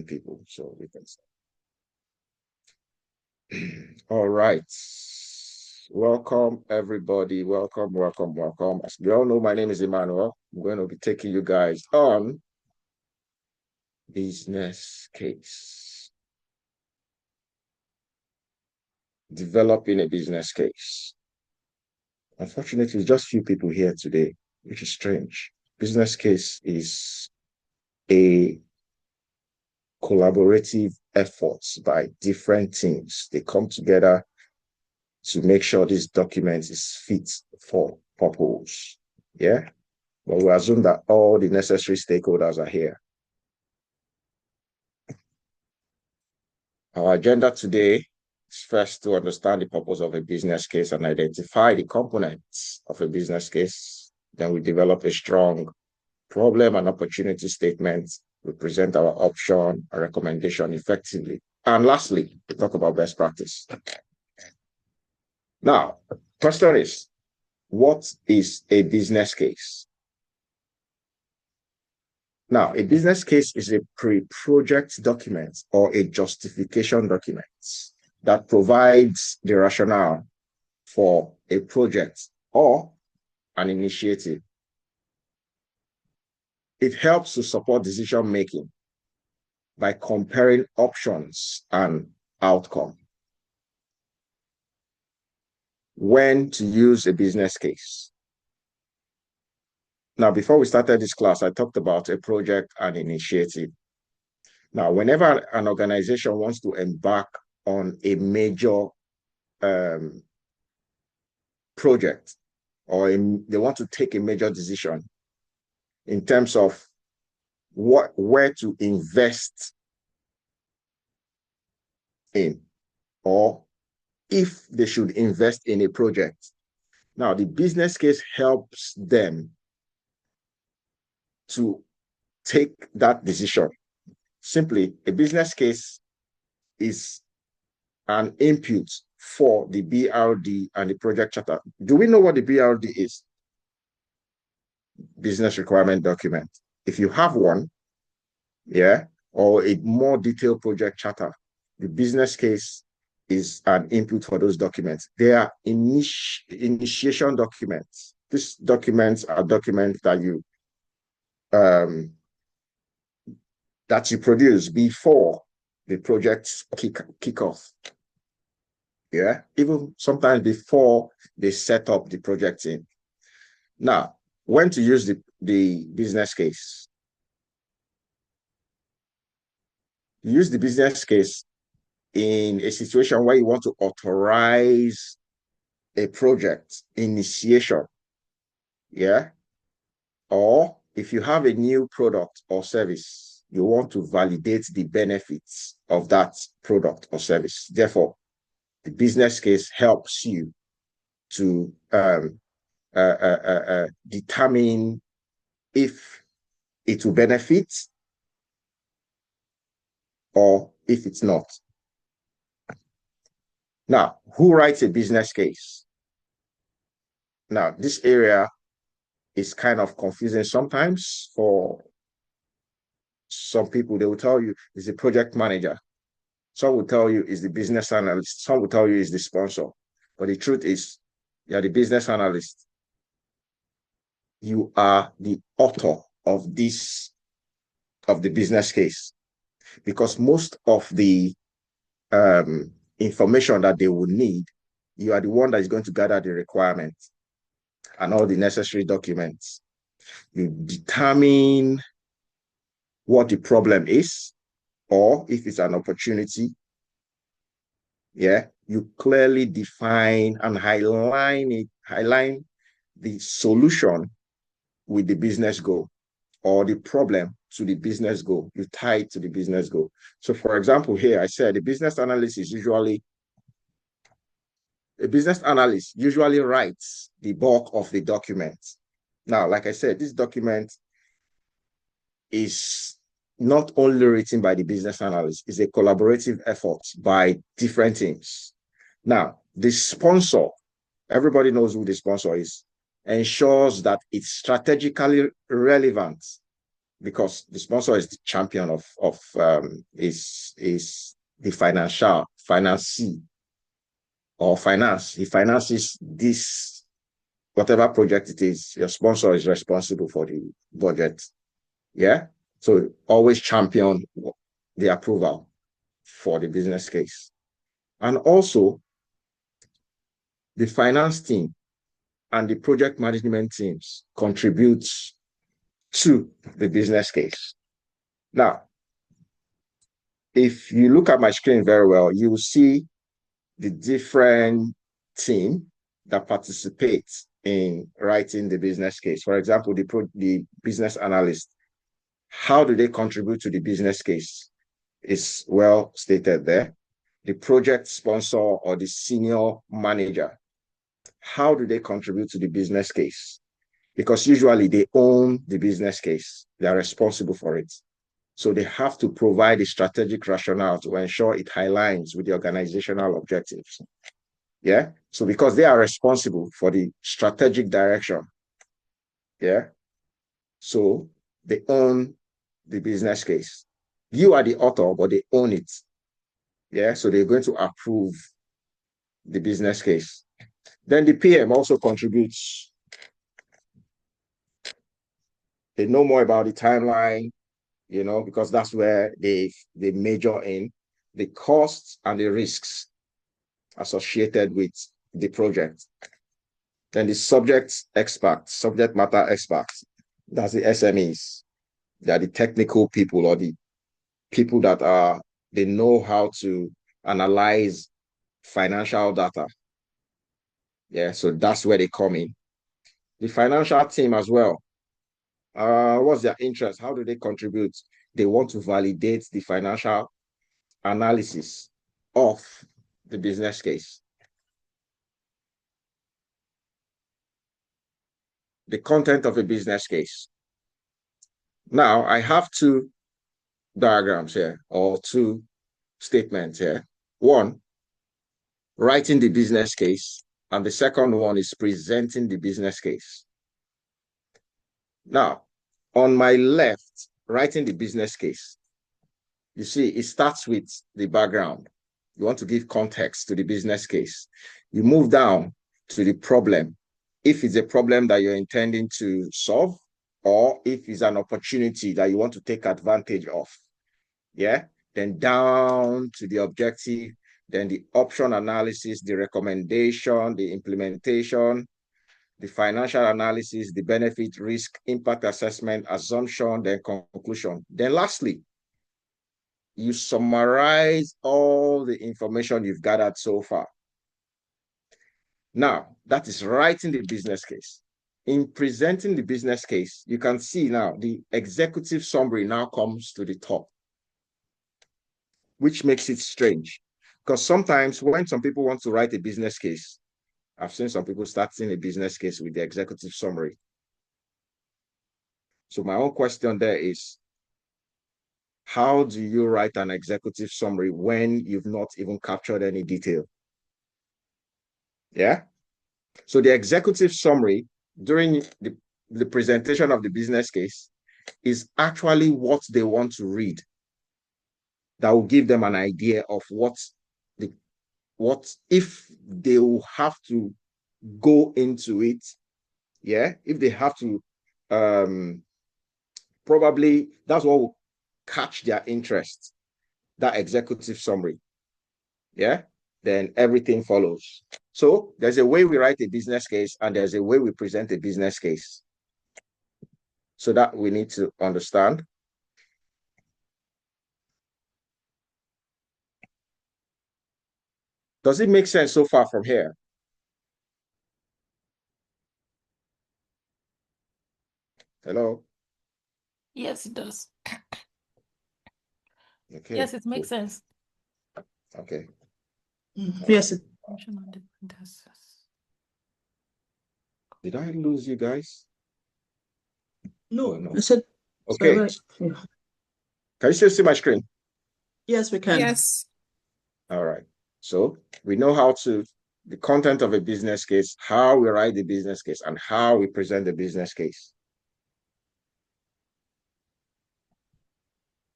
people, so we can start. All right. Welcome, everybody. Welcome, welcome, welcome. As you all know, my name is Emmanuel. I'm going to be taking you guys on business case. Developing a business case. Unfortunately, just few people here today, which is strange. Business case is a collaborative efforts by different teams. They come together to make sure this document is fit for purpose. Yeah. But we assume that all the necessary stakeholders are here. Our agenda today is first to understand the purpose of a business case and identify the components of a business case. Then we develop a strong problem and opportunity statement. We present our option, a recommendation effectively. And lastly, we talk about best practice. Now, question is, what is a business case? Now, a business case is a pre-project document or a justification document that provides the rationale for a project or an initiative. It helps to support decision-making by comparing options and outcome. When to use a business case. Now, before we started this class, I talked about a project and initiative. Now, whenever an organization wants to embark on a major project, or they want to take a major decision in terms of where to invest in, or if they should invest in a project. Now, the business case helps them to take that decision. Simply, a business case is an input for the BRD and the project charter. Do we know what the BRD is? Business requirement document. If you have one, yeah, or a more detailed project charter, the business case is an input for those documents. They are initiation documents. These documents are documents that you produce before the project kick off. Yeah, even sometimes before they set up the project in. Now, when to use the business case? Use the business case in a situation where you want to authorize a project initiation. Yeah, or if you have a new product or service, you want to validate the benefits of that product or service. Therefore, the business case helps you to determine if it will benefit or if it's not. Now, who writes a business case? Now, this area is kind of confusing sometimes for some people. They will tell you it's the project manager. Some will tell you it's the business analyst. Some will tell you it's the sponsor. But the truth is, you are the business analyst. You are the author of the business case, because most of the information that they will need, you are the one that is going to gather the requirements and all the necessary documents. You determine what the problem is, or if it's an opportunity. Yeah, you clearly define and highlight the solution with the business goal, or the problem to the business goal. You tie it to the business goal. So, for example, here I said a business analyst usually writes the bulk of the document. Now, like I said, this document is not only written by the business analyst, it's a collaborative effort by different teams. Now, the sponsor, everybody knows who the sponsor is, ensures that it's strategically relevant because the sponsor is the champion is the financee or finance. He finances this, whatever project it is. Your sponsor is responsible for the budget. Yeah. So always champion the approval for the business case. And also the finance team and the project management teams contribute to the business case. Now, if you look at my screen very well, you will see the different team that participates in writing the business case. For example, the business analyst, how do they contribute to the business case? Is well stated there. The project sponsor or the senior manager, how do they contribute to the business case? Because usually they own the business case. They are responsible for it. So they have to provide a strategic rationale to ensure it aligns with the organizational objectives. Yeah. So because they are responsible for the strategic direction. Yeah. So they own the business case. You are the author, but they own it. Yeah. So they're going to approve the business case. Then the PM also contributes. They know more about the timeline, because that's where they major in the costs and the risks associated with the project. Then the subject matter experts, that's the SMEs. They are the technical people or the people that they know how to analyze financial data. Yeah, so that's where they come in. The financial team as well. What's their interest? How do they contribute? They want to validate the financial analysis of the business case. The content of a business case. Now, I have two diagrams here, or two statements here. One, writing the business case, and the second one is presenting the business case. Now, on my left, writing the business case, you see, it starts with the background. You want to give context to the business case. You move down to the problem. If it's a problem that you're intending to solve, or if it's an opportunity that you want to take advantage of. Yeah. Then down to the objective, then the option analysis, the recommendation, the implementation, the financial analysis, the benefit, risk, impact assessment, assumption, then conclusion. Then lastly, you summarize all the information you've gathered so far. Now, that is writing the business case. In presenting the business case, you can see now the executive summary now comes to the top, which makes it strange. Because sometimes when some people want to write a business case, I've seen some people starting a business case with the executive summary. So my own question there is, how do you write an executive summary when you've not even captured any detail? Yeah. So the executive summary during the presentation of the business case is actually what they want to read. That will give them an idea of what if they will have to go into it. Yeah. If they have to, probably that's what will catch their interest, that executive summary. Yeah. Then everything follows. So there's a way we write a business case and there's a way we present a business case. So that we need to understand. Does it make sense so far from here? Hello? Yes, it does. Okay. Yes, it makes sense. Okay. Yes. Did I lose you guys? No, Oh, no. I said, okay. Right. Yeah. Can you still see my screen? Yes, we can. Yes. All right. So we know the content of a business case, how we write the business case, and how we present the business case.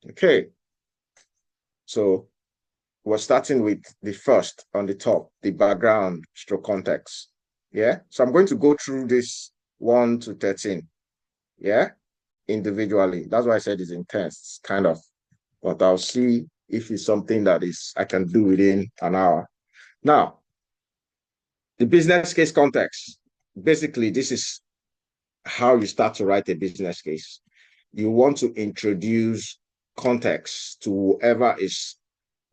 Okay. So we're starting with the first on the top, the background stroke context. Yeah. So I'm going to go through this 1 to 13. Yeah. Individually. That's why I said it's intense, kind of. But I'll see if it's something that I can do within an hour. Now, the business case context. Basically, this is how you start to write a business case. You want to introduce context to whoever is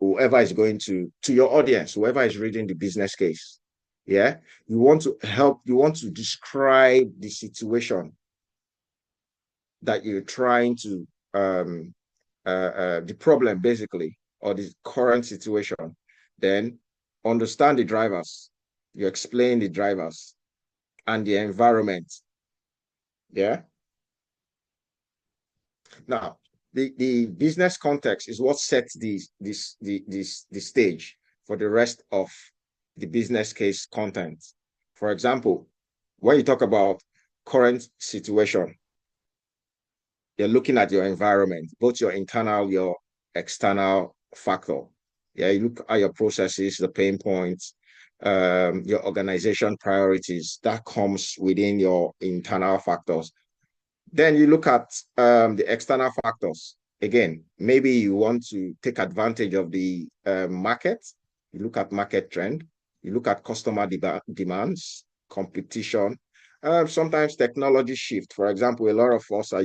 going to your audience, whoever is reading the business case. Yeah. You want to describe the situation that you're trying to the problem basically, or the current situation. Then understand the drivers. You explain the drivers and the environment. Yeah. Now, the business context is what sets the stage for the rest of the business case content. For example, when you talk about current situation, you're looking at your environment, both your internal, your external factor. Yeah, you look at your processes, the pain points, your organization priorities, that comes within your internal factors. Then you look at the external factors. Again, maybe you want to take advantage of the market. You look at market trend. You look at customer demands, competition, sometimes technology shift. For example, a lot of us are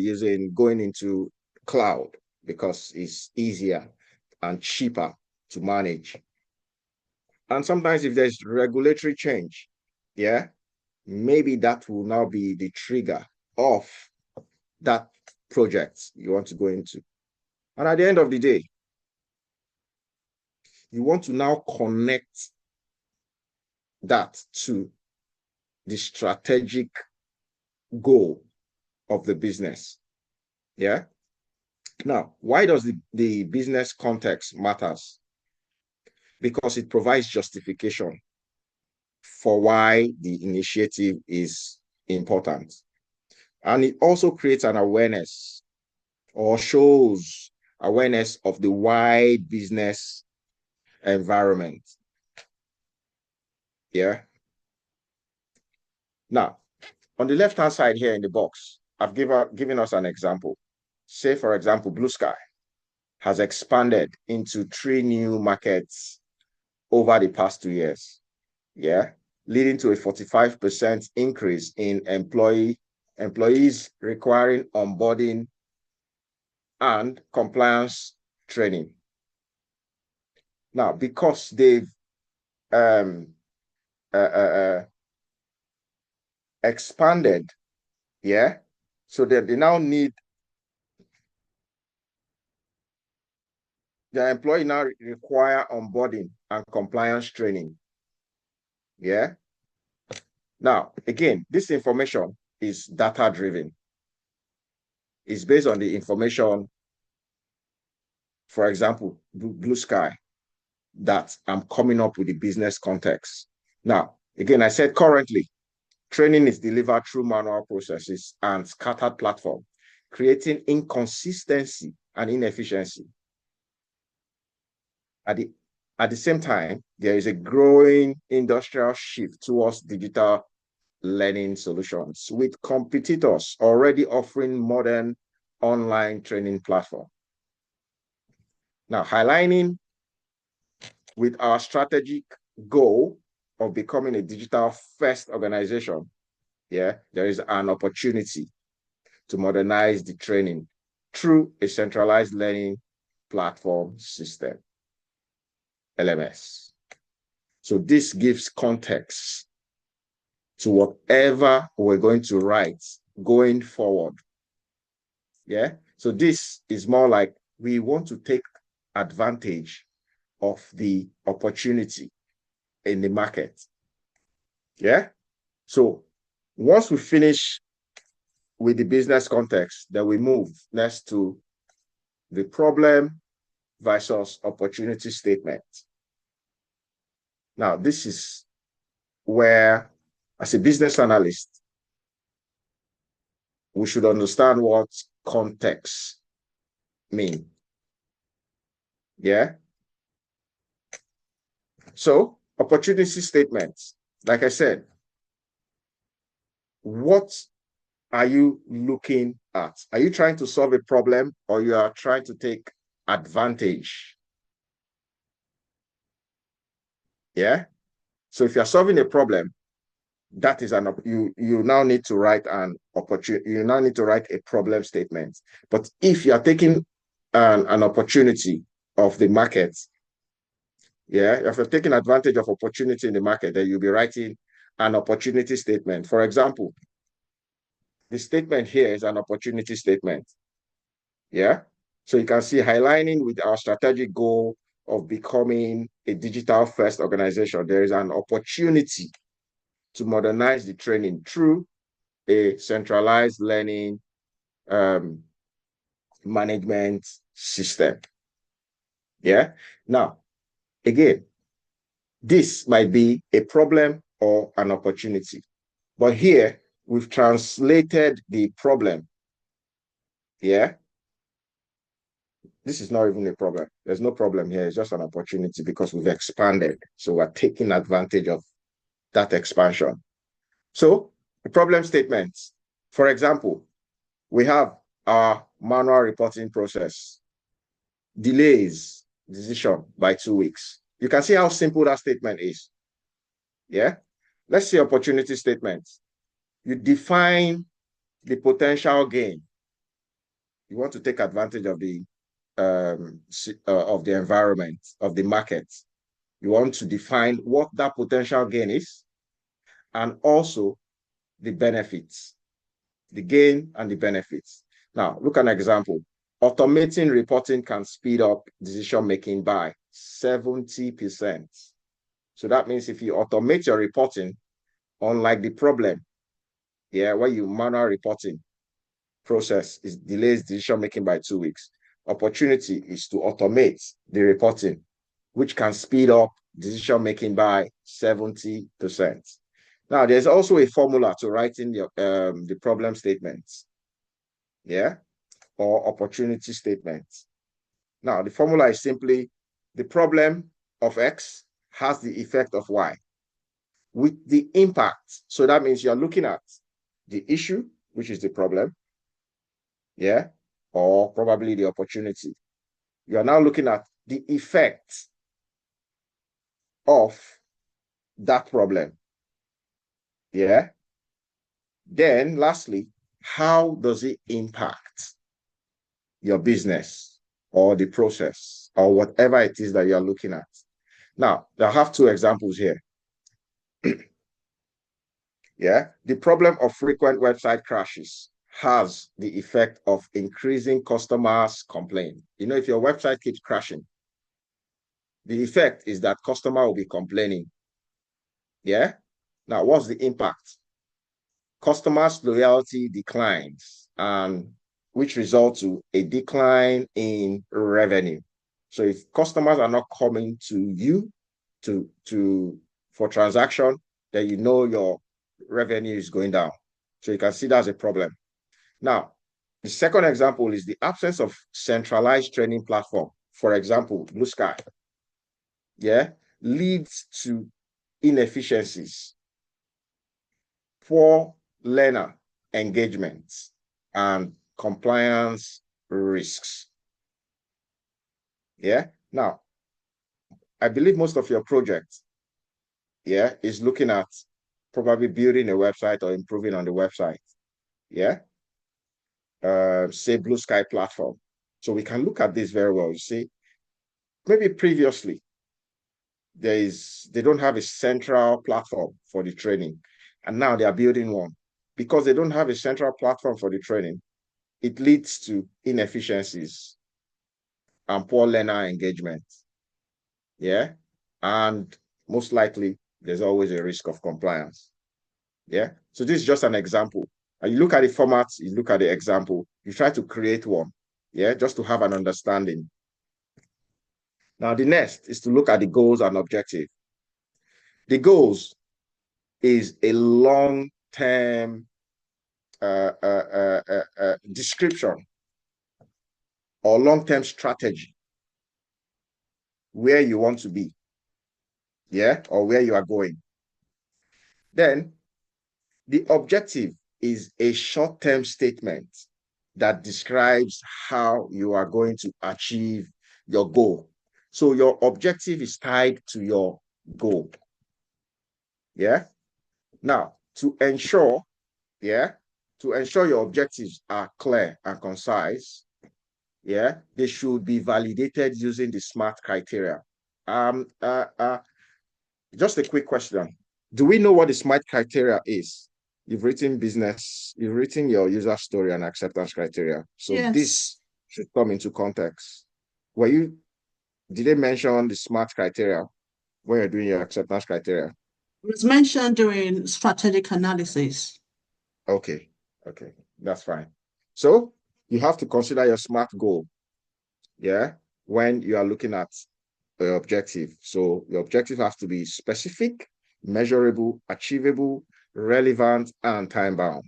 going into cloud because it's easier and cheaper to manage. And sometimes if there's regulatory change, yeah, maybe that will now be the trigger of that project you want to go into. And at the end of the day, you want to now connect that to the strategic goal of the business. Yeah. Now, why does the business context matters? Because it provides justification for why the initiative is important. And it also creates an awareness or shows awareness of the wide business environment. Yeah. Now, on the left-hand side here in the box, I've given us an example. Say, for example, BlueSky has expanded into 3 new markets over the past 2 years. Yeah, leading to a 45% increase in employees requiring onboarding and compliance training. Now, because they've expanded, yeah, so that they now need the employee now require onboarding and compliance training. Yeah. Now, again, this information is data driven. It's based on the information, for example, BlueSky, that I'm coming up with the business context. Now, again, I said currently, training is delivered through manual processes and scattered platform, creating inconsistency and inefficiency. At the same time, there is a growing industrial shift towards digital learning solutions, with competitors already offering modern online training platform. Now, highlighting with our strategic goal of becoming a digital-first organization, yeah, there is an opportunity to modernize the training through a centralized learning platform system, LMS. So this gives context to whatever we're going to write going forward. Yeah. So this is more like we want to take advantage of the opportunity in the market. Yeah. So once we finish with the business context, then we move next to the problem versus opportunity statement. Now, this is where, as a business analyst, we should understand what context means. Yeah. So opportunity statements, like I said, what are you looking at? Are you trying to solve a problem, or you are trying to take advantage? Yeah. So if you're solving a problem, that is you now need to write an opportunity. You now need to write a problem statement. But if you are taking an opportunity of the market, yeah, if you're taking advantage of opportunity in the market, then you'll be writing an opportunity statement. For example, the statement here is an opportunity statement. Yeah. So you can see highlighting with our strategic goal of becoming a digital first organization, there is an opportunity to modernize the training through a centralized learning management system. Yeah. Now, again, this might be a problem or an opportunity. But here, we've translated the problem. Yeah. This is not even a problem. There's no problem here. It's just an opportunity because we've expanded. So we're taking advantage of that expansion. So the problem statements, for example, we have our manual reporting process, delays decision by 2 weeks. You can see how simple that statement is. Yeah. Let's see opportunity statements. You define the potential gain. You want to take advantage of the environment, of the market. You want to define what that potential gain is, and also the benefits, the gain and the benefits. Now, look at an example. Automating reporting can speed up decision-making by 70%. So that means if you automate your reporting, unlike the problem, yeah, where you manual reporting process is delays decision-making by 2 weeks. Opportunity is to automate the reporting, which can speed up decision-making by 70%. Now, there's also a formula to writing the problem statements, yeah, or opportunity statements. Now, the formula is simply the problem of X has the effect of Y with the impact. So that means you're looking at the issue, which is the problem, yeah, or probably the opportunity. You are now looking at the effect of that problem, yeah. Then lastly, how does it impact your business or the process or whatever it is that you're looking at? Now, I have 2 examples here. Yeah, the problem of frequent website crashes has the effect of increasing customers' complaint. You know, if your website keeps crashing, the effect is that customer will be complaining. Yeah. Now, what's the impact? Customers' loyalty declines, and which results to a decline in revenue. So if customers are not coming to you for transaction, then you know your revenue is going down. So you can see that's a problem. Now, the second example is the absence of centralized training platform. For example, BlueSky, yeah, leads to inefficiencies, poor learner engagement, and compliance risks. Yeah. Now, I believe most of your project, yeah, is looking at probably building a website or improving on the website. Yeah. Say BlueSky platform. So we can look at this very well. You see, maybe previously they don't have a central platform for the training, and now they are building one. Because they don't have a central platform for the training, it leads to inefficiencies and poor learner engagement. Yeah. And most likely, there's always a risk of compliance. Yeah. So this is just an example. And you look at the format, you look at the example, you try to create one. Yeah. Just to have an understanding. Now, the next is to look at the goals and objective. The goals is a long-term description or long-term strategy where you want to be, yeah, or where you are going. Then the objective is a short-term statement that describes how you are going to achieve your goal. So your objective is tied to your goal. Yeah. Now, to ensure your objectives are clear and concise, yeah, they should be validated using the SMART criteria. Just a quick question. Do we know what the SMART criteria is? You've written business, you've written your user story and acceptance criteria. So Yes. this should come into context. Did they mention the SMART criteria when you're doing your acceptance criteria? It was mentioned during strategic analysis. Okay, that's fine. So you have to consider your SMART goal, yeah, when you are looking at the objective. So your objective has to be specific, measurable, achievable, relevant, and time-bound.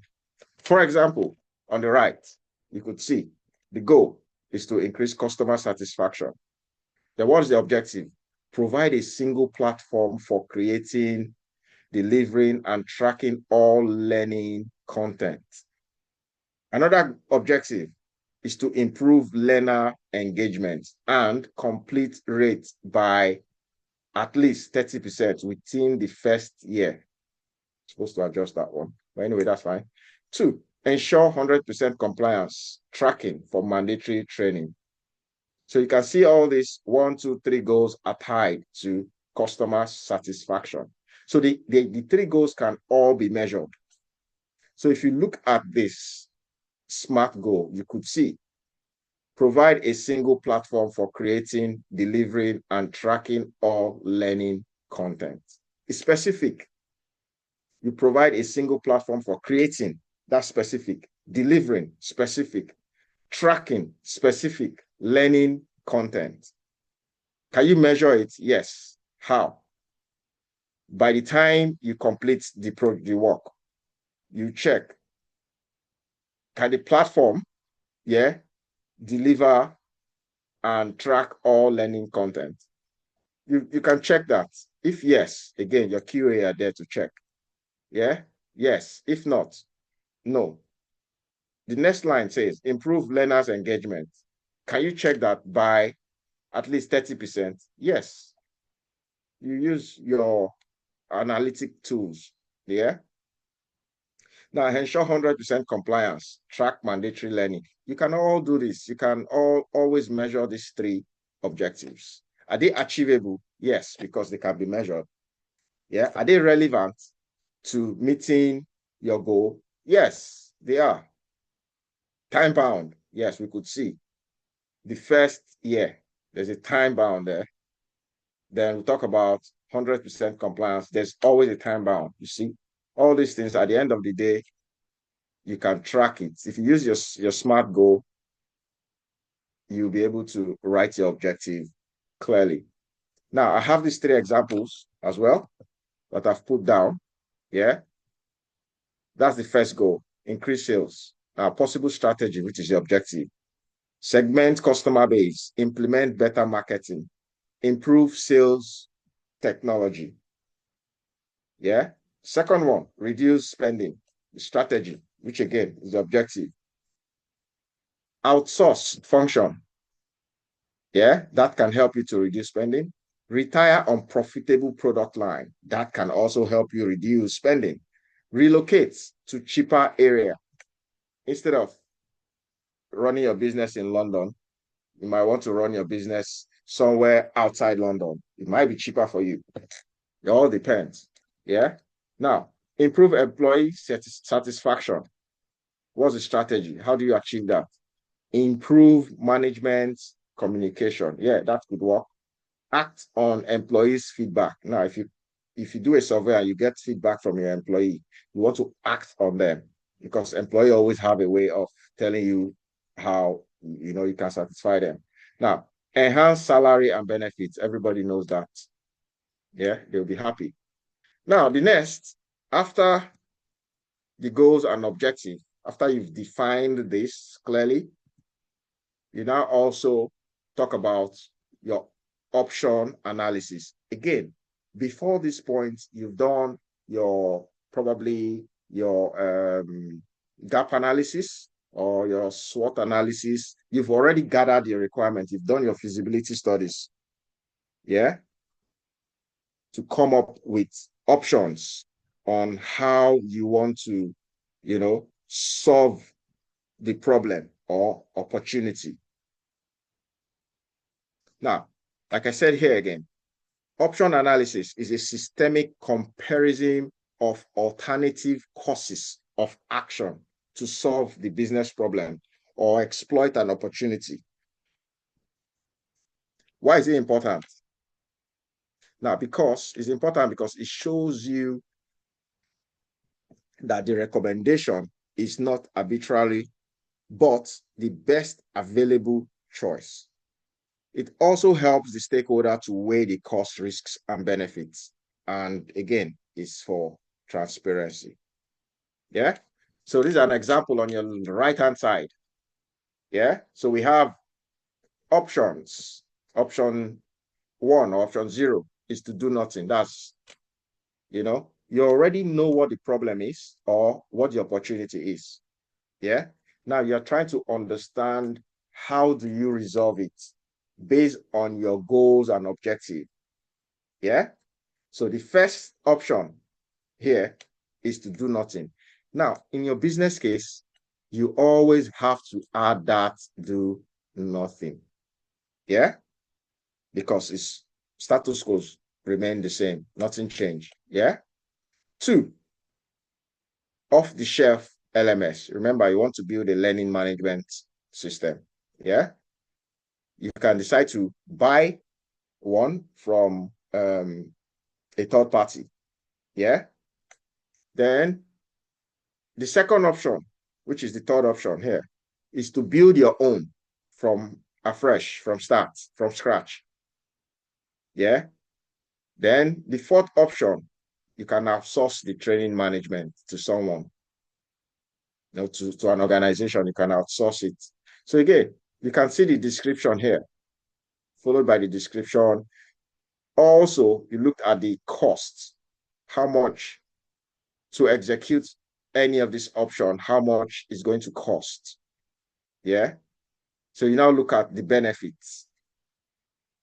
For example, on the right, you could see the goal is to increase customer satisfaction. Then what's the objective? Provide a single platform for creating, delivering, and tracking all learning content. Another objective is to improve learner engagement and complete rate by at least 30% within the first year. Supposed to adjust that one. But anyway, that's fine. 2, ensure 100% compliance tracking for mandatory training. So you can see all these 1, 2, 3 goals are tied to customer satisfaction. So the 3 goals can all be measured. So if you look at this SMART goal, you could see provide a single platform for creating, delivering, and tracking all learning content. It's specific. You provide a single platform for creating, that's specific, delivering, specific, tracking, specific, learning content. Can you measure it? Yes. How? By the time you complete the work, you check, can the platform, yeah, deliver and track all learning content? You can check that. If yes, again, your QA are there to check. Yeah? Yes. If not, no. The next line says, improve learners' engagement. Can you check that by at least 30%? Yes. You use your analytic tools. Yeah? Now, ensure 100% compliance, track mandatory learning. You can all do this. You can always measure these 3 objectives. Are they achievable? Yes, because they can be measured. Yeah. Are they relevant to meeting your goal? Yes, they are. Time bound. Yes, we could see the first year, there's a time bound there. Then we talk about 100% compliance. There's always a time bound. You see, all these things at the end of the day, you can track it. If you use your SMART goal, you'll be able to write your objective clearly. Now, I have these 3 examples as well that I've put down. Yeah. That's the first goal, increase sales. Now, possible strategy, which is the objective. Segment customer base, implement better marketing, improve sales technology. Yeah. Second one, reduce spending, the strategy, which again is the objective. Outsource function. Yeah, that can help you to reduce spending. Retire unprofitable product line. That can also help you reduce spending. Relocate to cheaper area. Instead of running your business in London, you might want to run your business somewhere outside London. It might be cheaper for you. It all depends. Yeah. Now, improve employee satisfaction. What's the strategy? How do you achieve that? Improve management communication. Yeah, that could work. Act on employees' feedback. Now, if you do a survey and you get feedback from your employee, you want to act on them, because employees always have a way of telling you how you can satisfy them. Now, enhance salary and benefits. Everybody knows that. Yeah, they'll be happy. Now, the next, after the goals and objective, after you've defined this clearly, you now also talk about your option analysis. Again, before this point, you've done your probably your gap analysis or your SWOT analysis. You've already gathered your requirements. You've done your feasibility studies, yeah, to come up with options on how you want to, solve the problem or opportunity. Now, like I said here again, option analysis is a systemic comparison of alternative courses of action to solve the business problem or exploit an opportunity. Why is it important? Now, because it's important because it shows you that the recommendation is not arbitrary, but the best available choice. It also helps the stakeholder to weigh the cost, risks, and benefits. And again, it's for transparency. Yeah. So this is an example on your right-hand side. Yeah. So we have options. Option 1 or option 0 is to do nothing. That's, you already know what the problem is or what the opportunity is. Yeah. Now you're trying to understand how do you resolve it based on your goals and objective. Yeah. So the first option here is to do nothing. Now, in your business case, you always have to add that do nothing. Yeah. Because its status quo remain the same. Nothing changed. Yeah. 2, off-the-shelf LMS. Remember, you want to build a learning management system. Yeah. You can decide to buy one from a third party. Yeah. Then the second option, which is the third option here, is to build your own from afresh, from scratch. Yeah. Then the fourth option, you can outsource the training management to someone, to an organization. You can outsource it. So again, you can see the description here, followed by the description. Also, you looked at the costs, how much to execute any of this option, how much is going to cost. Yeah. So you now look at the benefits.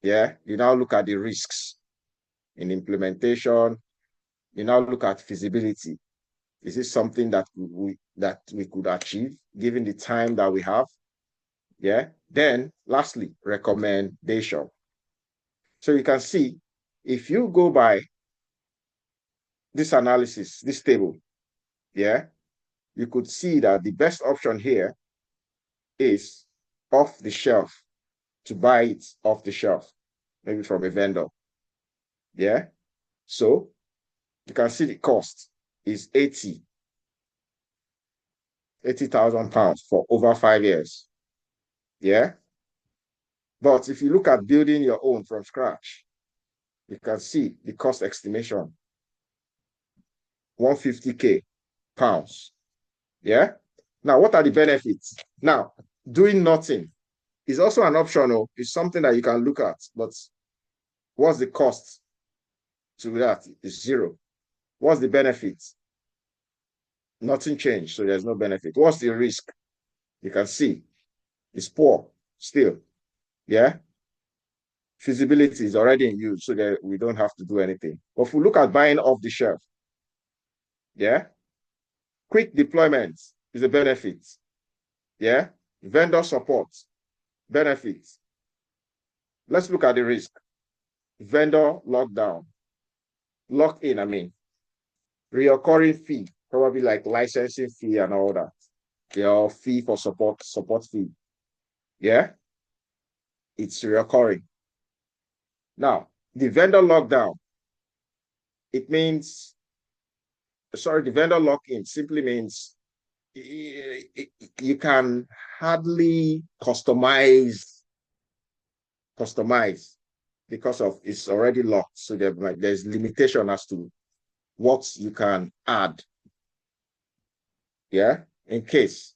Yeah. You now look at the risks in implementation. You now look at feasibility. Is this something that we could achieve given the time that we have? Yeah. Then lastly, recommendation. So you can see, if you go by this analysis, this table, yeah, you could see that the best option here is off the shelf, to buy it off the shelf, maybe from a vendor. Yeah. So you can see the cost is 80,000 pounds for over 5 years. Yeah. But if you look at building your own from scratch, you can see the cost estimation, 150,000 pounds. Yeah. Now, what are the benefits? Now, doing nothing is also an option. It's something that you can look at, but what's the cost to that? It's 0. What's the benefit? Nothing changed, so there's no benefit. What's the risk? You can see it's poor still. Yeah. Feasibility is already in use, so that we don't have to do anything. But if we look at buying off the shelf, yeah, quick deployment is a benefit. Yeah. Vendor support, benefits. Let's look at the risk. Vendor lockdown, lock-in, reoccurring fee, probably like licensing fee and all that. Your fee for support fee. Yeah. It's reoccurring. Now, the vendor lockdown, the vendor lock-in simply means you can hardly customize because of it's already locked. So there's limitation as to what you can add. Yeah. In case,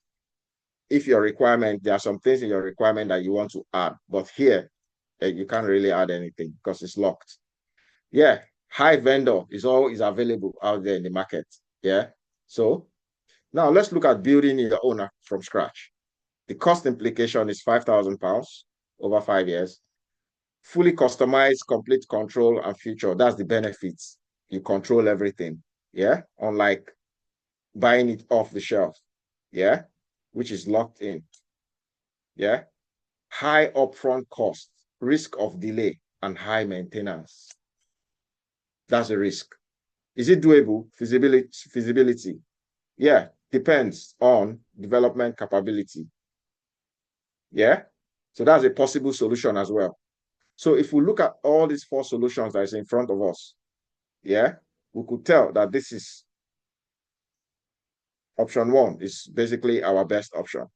if your requirement, there are some things in your requirement that you want to add, but here, You can't really add anything because it's locked. Yeah, high vendor is always available out there in the market. Yeah. So now let's look at building your own from scratch. The cost implication is £5,000 over 5 years. Fully customized, complete control and feature. That's the benefits. You control everything. Yeah. Unlike buying it off the shelf. Yeah. Which is locked in. Yeah. High upfront cost, risk of delay, and high maintenance. That's a risk. Is it doable? Feasibility. Yeah. Depends on development capability. Yeah. So that's a possible solution as well. So if we look at all these 4 solutions that is in front of us, yeah, we could tell that this is option 1 is basically our best option.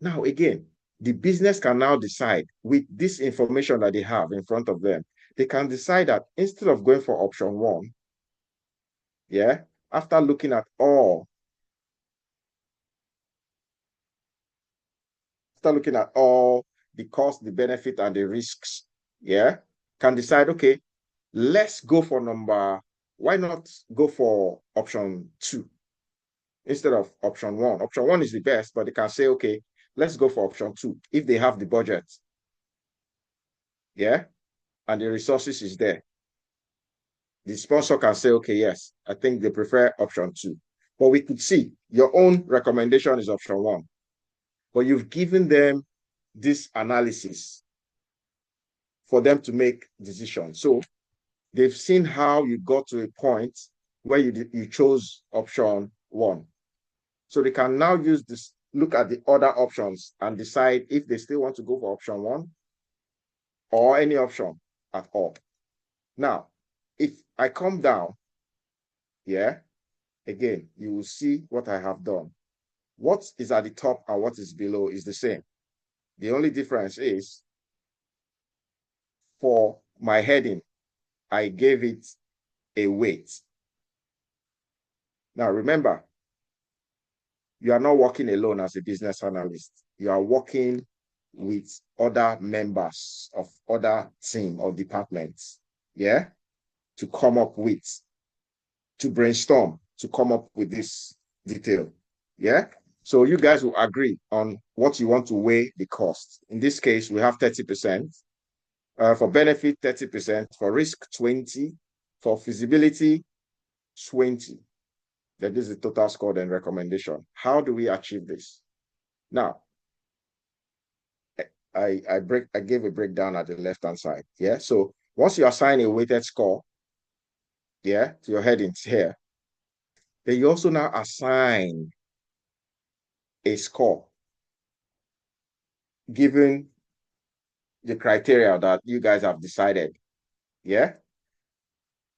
Now, again, the business can now decide with this information that they have in front of them, they can decide that instead of going for option 1, yeah, after looking at all the cost, the benefit, and the risks, yeah, can decide, okay, let's go for why not go for option 2 instead of option 1? Option 1 is the best, but they can say, okay, let's go for option 2 if they have the budget. Yeah, and the resources is there. The sponsor can say, okay, yes, I think they prefer option 2. But we could see your own recommendation is option 1. But you've given them this analysis for them to make decisions. So they've seen how you got to a point where you chose option 1. So they can now use this, look at the other options and decide if they still want to go for option 1 or any option at all. Now, if I come down, yeah, again, you will see what I have done. What is at the top and what is below is the same. The only difference is for my heading, I gave it a weight. Now, remember, you are not working alone as a business analyst. You are working with other members of other team or departments, yeah, to come up with, to brainstorm, to come up with this detail, yeah? So you guys will agree on what you want to weigh the cost. In this case, we have 30%. For benefit, 30%. For risk, 20%. For feasibility, 20%. That is the total score and recommendation. How do we achieve this? Now, I gave a breakdown at the left-hand side. Yeah. So once you assign a weighted score, yeah, to your headings here, then you also now assign a score given the criteria that you guys have decided. Yeah.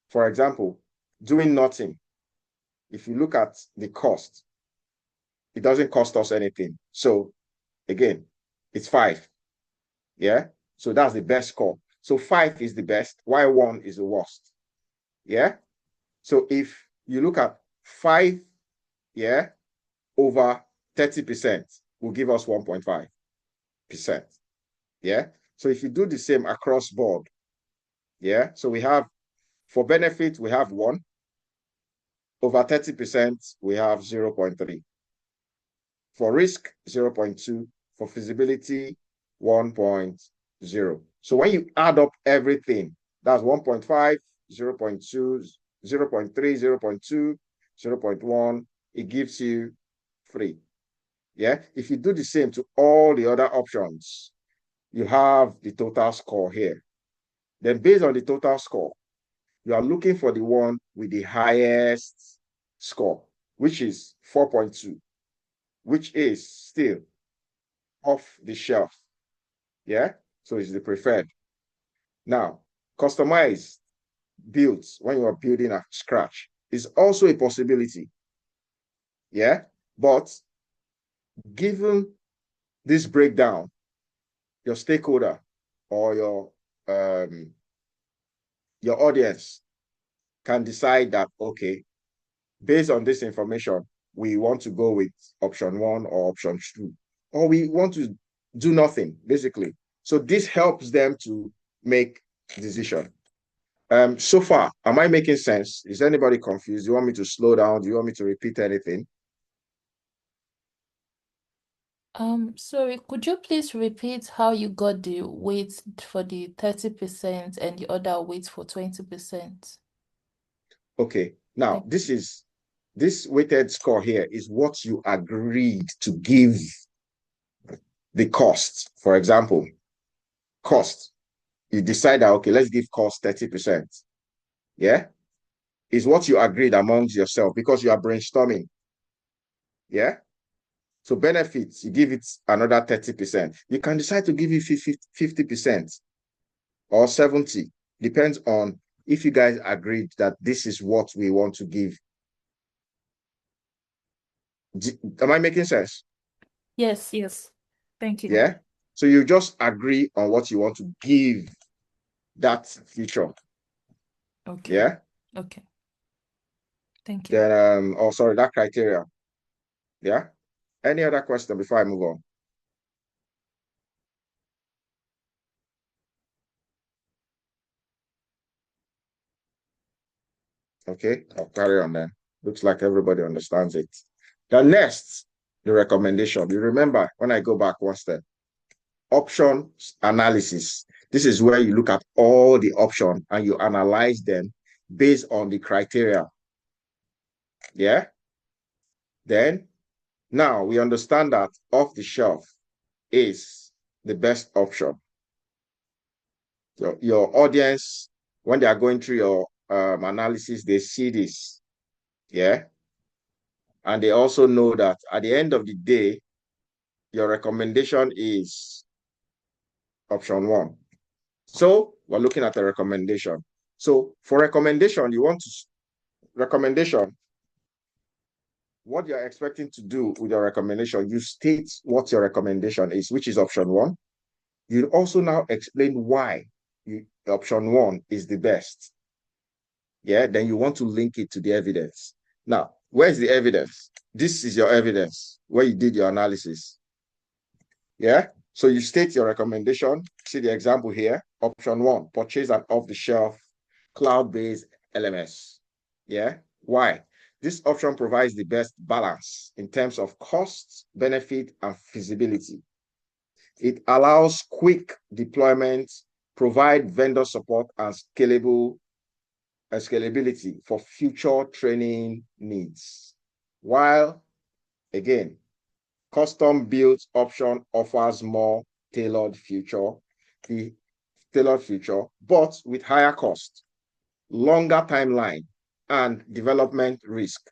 For example, doing nothing. If you look at the cost, it doesn't cost us anything. So again, it's 5. Yeah. So that's the best score. So 5 is the best, while 1 is the worst. Yeah. So if you look at 5, yeah, over 30% will give us 1.5%. Yeah. So if you do the same across board, yeah. So we have, for benefit, we have 1. Over 30%, we have 0.3. For risk, 0.2. For feasibility, 1.0. So when you add up everything, that's 1.5, 0.2, 0.3, 0.2, 0.1. It gives you 3. Yeah. If you do the same to all the other options, you have the total score here. Then based on the total score, you are looking for the one with the highest score, which is 4.2, which is still off the shelf. Yeah. So it's the preferred. Now, customized builds when you are building at scratch is also a possibility. Yeah. But given this breakdown, your stakeholder or your audience can decide that, okay, based on this information, we want to go with option 1 or option 2, or we want to do nothing, basically. So this helps them to make decision. So far, am I making sense? Is anybody confused? Do you want me to slow down? Do you want me to repeat anything? Sorry, could you please repeat how you got the weight for the 30% and the other weight for 20%? Okay. Now, Thank this weighted score here is what you agreed to give the cost. For example, cost. You decide that, okay, let's give cost 30%. Yeah? Is what you agreed amongst yourself because you are brainstorming. Yeah? So benefits, you give it another 30%. You can decide to give it 50% or 70%. Depends on if you guys agreed that this is what we want to give. Am I making sense? Yes, yes. Thank you. Yeah. So you just agree on what you want to give that feature. Okay. Yeah. Okay. Thank you. Then oh sorry, that criteria. Yeah. Any other question before I move on? Okay, I'll carry on then. Looks like everybody understands it. The next, the recommendation. You remember when I go back one step, options analysis. This is where you look at all the options and you analyze them based on the criteria. Yeah. Then now we understand that off the shelf is the best option. So your audience, when they are going through your analysis, they see this. Yeah. And they also know that at the end of the day, your recommendation is option 1. So we're looking at a recommendation. So for recommendation, recommendation, what you're expecting to do with your recommendation, you state what your recommendation is, which is option 1. You also now explain why option 1 is the best. Yeah, then you want to link it to the evidence. Now, where's the evidence? This is your evidence where you did your analysis. Yeah, so you state your recommendation. See the example here. Option 1, purchase an off-the-shelf cloud-based LMS. Yeah, why? This option provides the best balance in terms of cost, benefit, and feasibility. It allows quick deployment, provide vendor support, and scalability for future training needs. While, again, custom-built option offers more tailored feature, but with higher cost, longer timeline, and development risk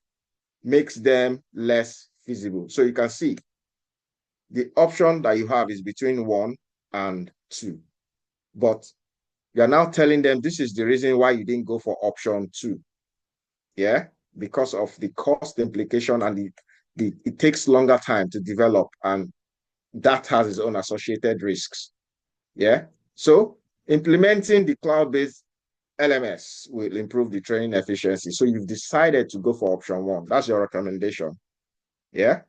makes them less feasible. So you can see the option that you have is between 1 and 2, but you're now telling them this is the reason why you didn't go for option 2. Yeah, because of the cost implication and it takes longer time to develop, and that has its own associated risks. Yeah. So implementing the cloud-based LMS will improve the training efficiency. So you've decided to go for option 1. That's your recommendation. Yeah.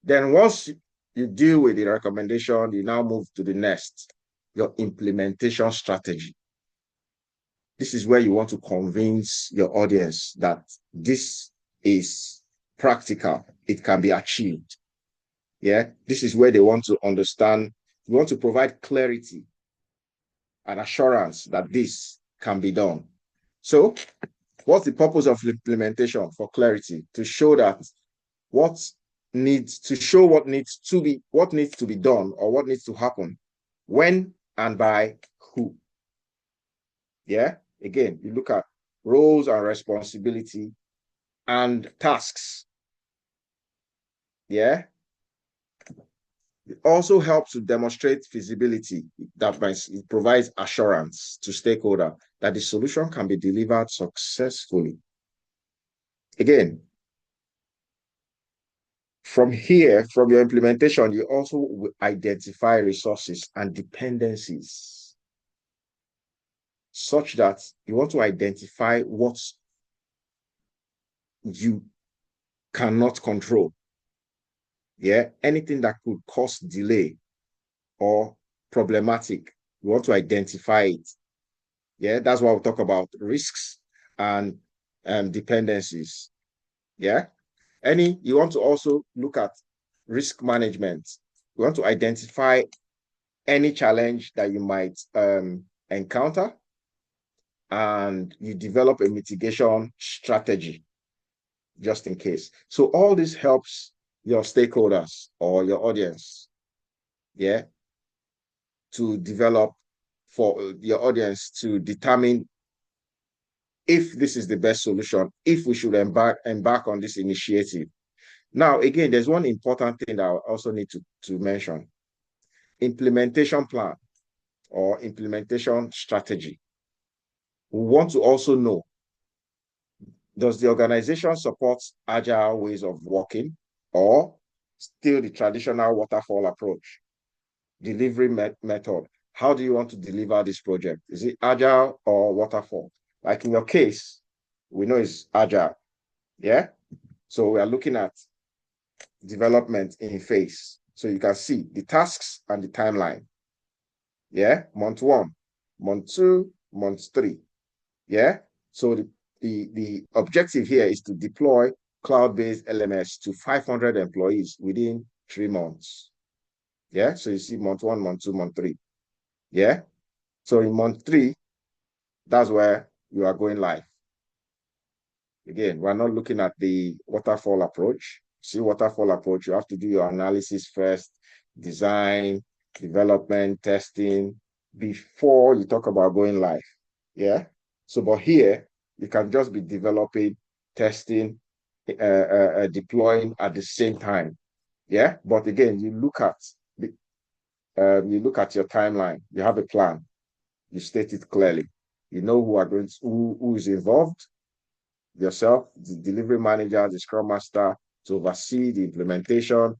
Then once you deal with the recommendation, you now move to the next, your implementation strategy. This is where you want to convince your audience that this is practical. It can be achieved. Yeah, this is where they want to understand. You want to provide clarity and assurance that this can be done. So what's the purpose of implementation? For clarity, to show that what needs to be done or what needs to happen, when and by who. Yeah, again, you look at roles and responsibility and tasks. Yeah. It also helps to demonstrate feasibility. That means it provides assurance to stakeholder that the solution can be delivered successfully. Again, from here, from your implementation, you also identify resources and dependencies such that you want to identify what you cannot control. Yeah, anything that could cause delay or problematic We want to identify it. Yeah, that's why we talk about risks and dependencies. Yeah. You want to also look at risk management. You want to identify any challenge that you might encounter, and you develop a mitigation strategy just in case. So all this helps your stakeholders or your audience, yeah, to develop, for your audience to determine if this is the best solution, if we should embark on this initiative. Now, again, there's one important thing that I also need to mention. Implementation plan or implementation strategy. We want to also know, does the organization support agile ways of working or still the traditional waterfall approach? Delivery method. How do you want to deliver this project? Is it agile or waterfall? Like in your case, we know it's agile. Yeah. So we are looking at development in phase. So you can see the tasks and the timeline. Yeah. Month 1, month 2, month 3. Yeah. So the objective here is to deploy cloud-based LMS to 500 employees within 3 months. Yeah. So you see month 1, month 2, month 3. Yeah. So in month 3, that's where you are going live. Again, we're not looking at the waterfall approach. See, waterfall approach, you have to do your analysis first, design, development, testing, before you talk about going live. Yeah. So, but here, you can just be developing, testing, deploying at the same time. Yeah. But again, you look at your timeline. You have a plan. You state it clearly. You know who is involved. Yourself, the delivery manager, the scrum master, to oversee the implementation,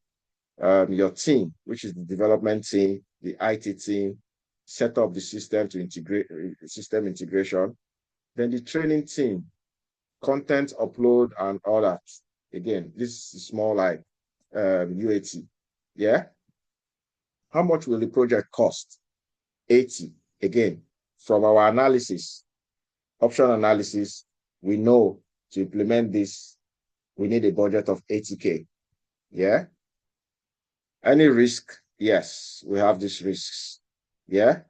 your team, which is the development team, the IT team, set up the system to integrate system integration, then the training team, content upload and all that. Again, this is more like UAT. Yeah. How much will the project cost? 80. Again, from our analysis, option analysis, we know to implement this, we need a budget of 80K. Yeah. Any risk? Yes, we have these risks. Yeah.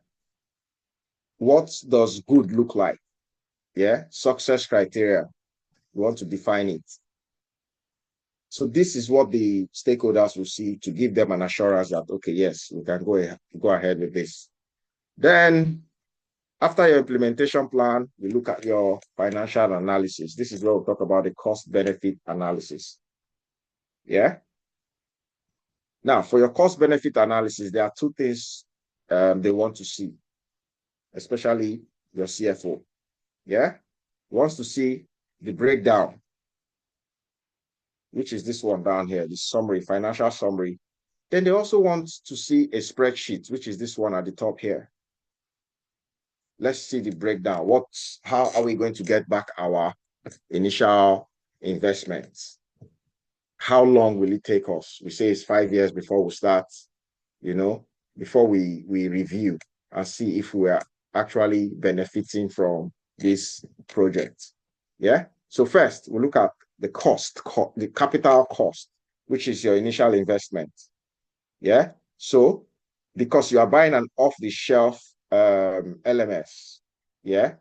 What does good look like? Yeah. Success criteria. We want to define it. So this is what the stakeholders will see to give them an assurance that, okay, yes, we can go ahead with this. Then after your implementation plan, we look at your financial analysis. This is where we'll talk about the cost-benefit analysis. Yeah. Now, for your cost-benefit analysis, there are 2 things they want to see, especially your CFO. Yeah. Wants to see the breakdown, which is this one down here, the summary, financial summary. Then they also want to see a spreadsheet, which is this one at the top here. Let's see the breakdown. How are we going to get back our initial investments? How long will it take us? We say it's 5 years before we start, before we review and see if we are actually benefiting from this project. Yeah. So first, we look at the cost, the capital cost, which is your initial investment. Yeah. So because you are buying an off-the-shelf LMS, yeah,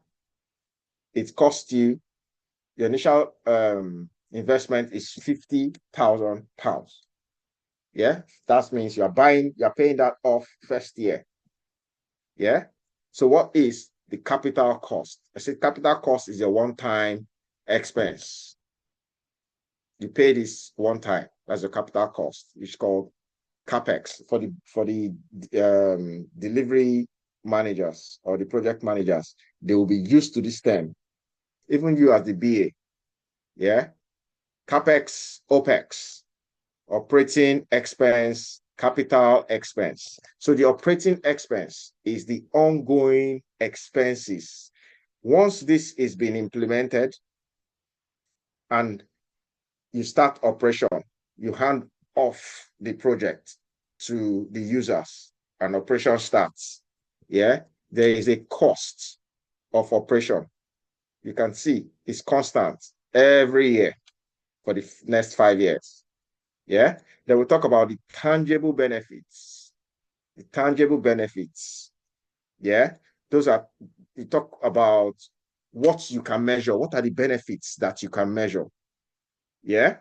it costs you, your initial investment is £50,000. Yeah, that means you're paying that off first year. Yeah. So what is the capital cost? I said capital cost is a one-time expense. You pay this one time. That's the capital cost, which is called CapEx for the delivery managers or the project managers. They will be used to this term. Even you as the BA, yeah. CapEx, OpEx, operating expense, capital expense. So the operating expense is the ongoing expenses. Once this is being implemented and you start operation, you hand off the project to the users and operation starts. yeah, there is a cost of operation. You can see it's constant every year for the next 5 years. Yeah. Then we'll talk about the tangible benefits. The tangible benefits. Yeah. Those are, we talk about what you can measure. What are the benefits that you can measure? Yeah.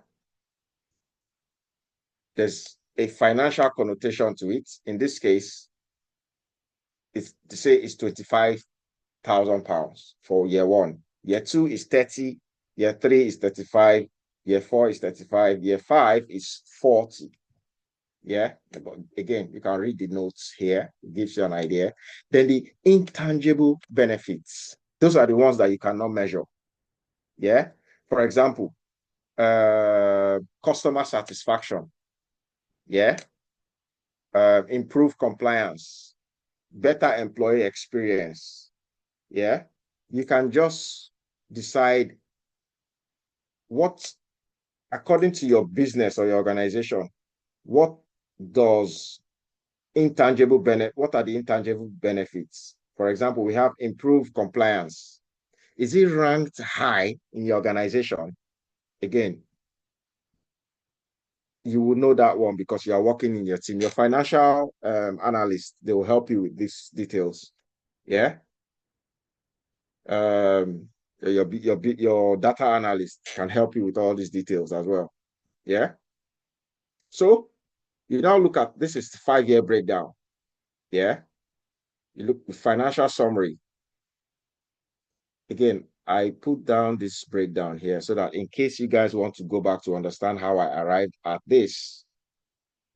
There's a financial connotation to it. In this case, it's to say it's £25,000 for year one. Year two is 30. Year three is 35. Year four is 35. Year five is 40. Yeah. But again, you can read the notes here. It gives you an idea. Then the intangible benefits. Those are the ones that you cannot measure. Yeah. For example, customer satisfaction. Yeah. Improve compliance, better employee experience. Yeah. You can just decide what, according to your business or your organization, what does intangible benefit, what are the intangible benefits? For example, we have improved compliance. Is it ranked high in your organization? Again, you will know that one because you are working in your team. Your financial analyst, they will help you with these details. Yeah. Your data analyst can help you with all these details as well. Yeah. So you now look at, this is the 5-year breakdown. Yeah. You look at the financial summary. Again, I put down this breakdown here so that in case you guys want to go back to understand how I arrived at this,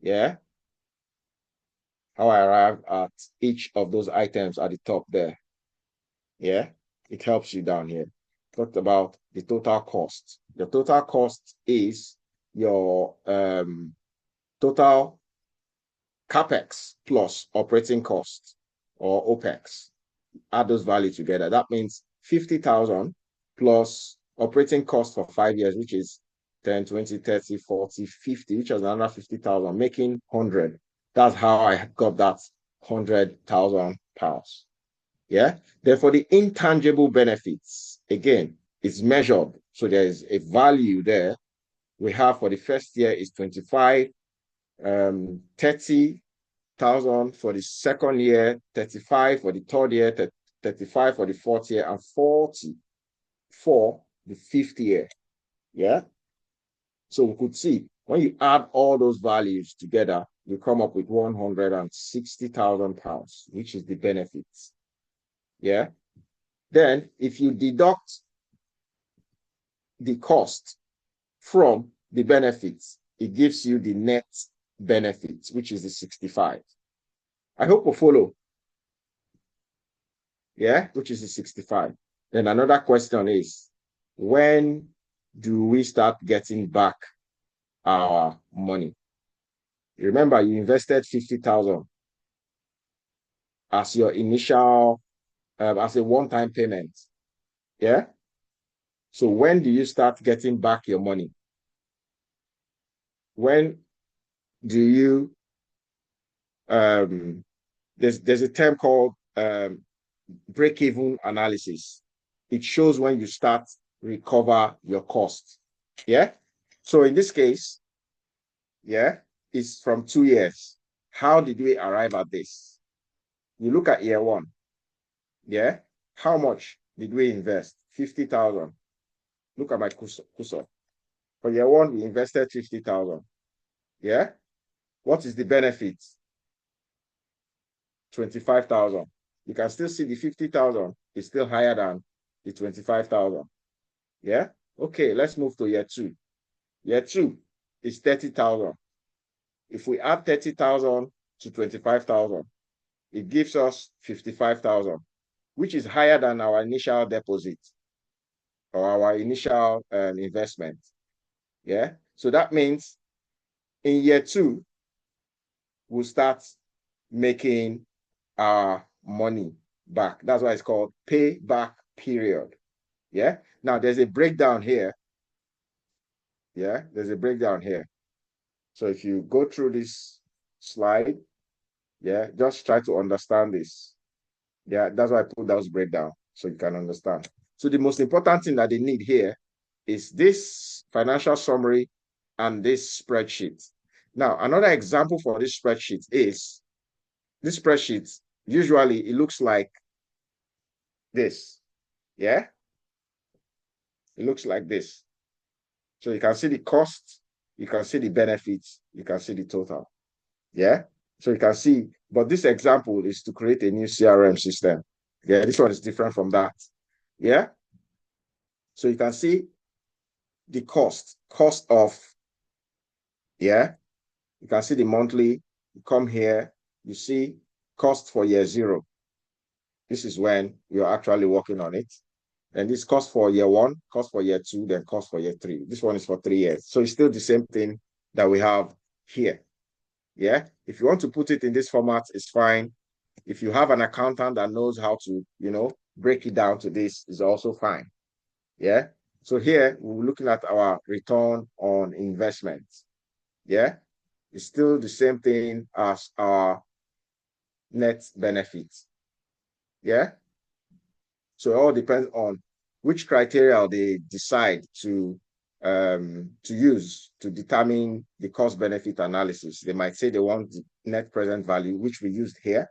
yeah, how I arrived at each of those items at the top there, yeah, it helps you down here. Talked about the total cost. The total cost is your total capex plus operating cost or OPEX. Add those values together. That means 50,000 plus operating cost for 5 years, which is 10, 20, 30, 40, 50, which is another 50,000, making 100. That's how I got that £100,000. Yeah. Then for the intangible benefits, again, it's measured. So there is a value there. We have for the first year is 25, 30,000 for the second year, 35 for the third year, 35 for the fourth year, and 40 for the fifth year. Yeah. So we could see when you add all those values together, you come up with £160,000, which is the benefits. Yeah. Then if you deduct the cost from the benefits, it gives you the net benefits, which is the 65. I hope you follow. Yeah, which is the 65. Then another question is, when do we start getting back our money? Remember, you invested 50,000 as your initial, as a one-time payment. Yeah. So when do you start getting back your money? When do you, there's a term called break-even analysis. It shows when you start recover your cost. Yeah. So in this case, yeah, it's from 2 years. How did we arrive at this? You look at year one. Yeah. How much did we invest? 50,000. Look at my cursor. For year one, we invested 50,000. Yeah. What is the benefit? 25,000. You can still see the 50,000 is still higher than the 25,000. Yeah. Okay. Let's move to year two. Year two is 30,000. If we add 30,000 to 25,000, it gives us 55,000, which is higher than our initial deposit or our initial investment. Yeah. So that means in year two, we'll start making our money back. That's why it's called payback period. Yeah. Now there's a breakdown here. Yeah. There's a breakdown here. So if you go through this slide, yeah, just try to understand this. Yeah, that's why I put those breakdown so you can understand. So the most important thing that they need here is this financial summary and this spreadsheet. Now, another example for this spreadsheet is this spreadsheet. Usually it looks like this. Yeah, it looks like this. So you can see the cost, you can see the benefits, you can see the total. Yeah, so you can see, but this example is to create a new CRM system. Yeah, this one is different from that. Yeah, so you can see the cost of, yeah, you can see the monthly. You come here, you see cost for year 0. This is when you're actually working on it. And this cost for year 1, cost for year 2, then cost for year 3. This one is for 3 years. So it's still the same thing that we have here. Yeah. If you want to put it in this format, it's fine. If you have an accountant that knows how to, break it down to this, is also fine. Yeah. So here we're looking at our return on investment. Yeah. It's still the same thing as our net benefits. Yeah. So it all depends on which criteria they decide to use to determine the cost benefit analysis. They might say they want the net present value, which we used here.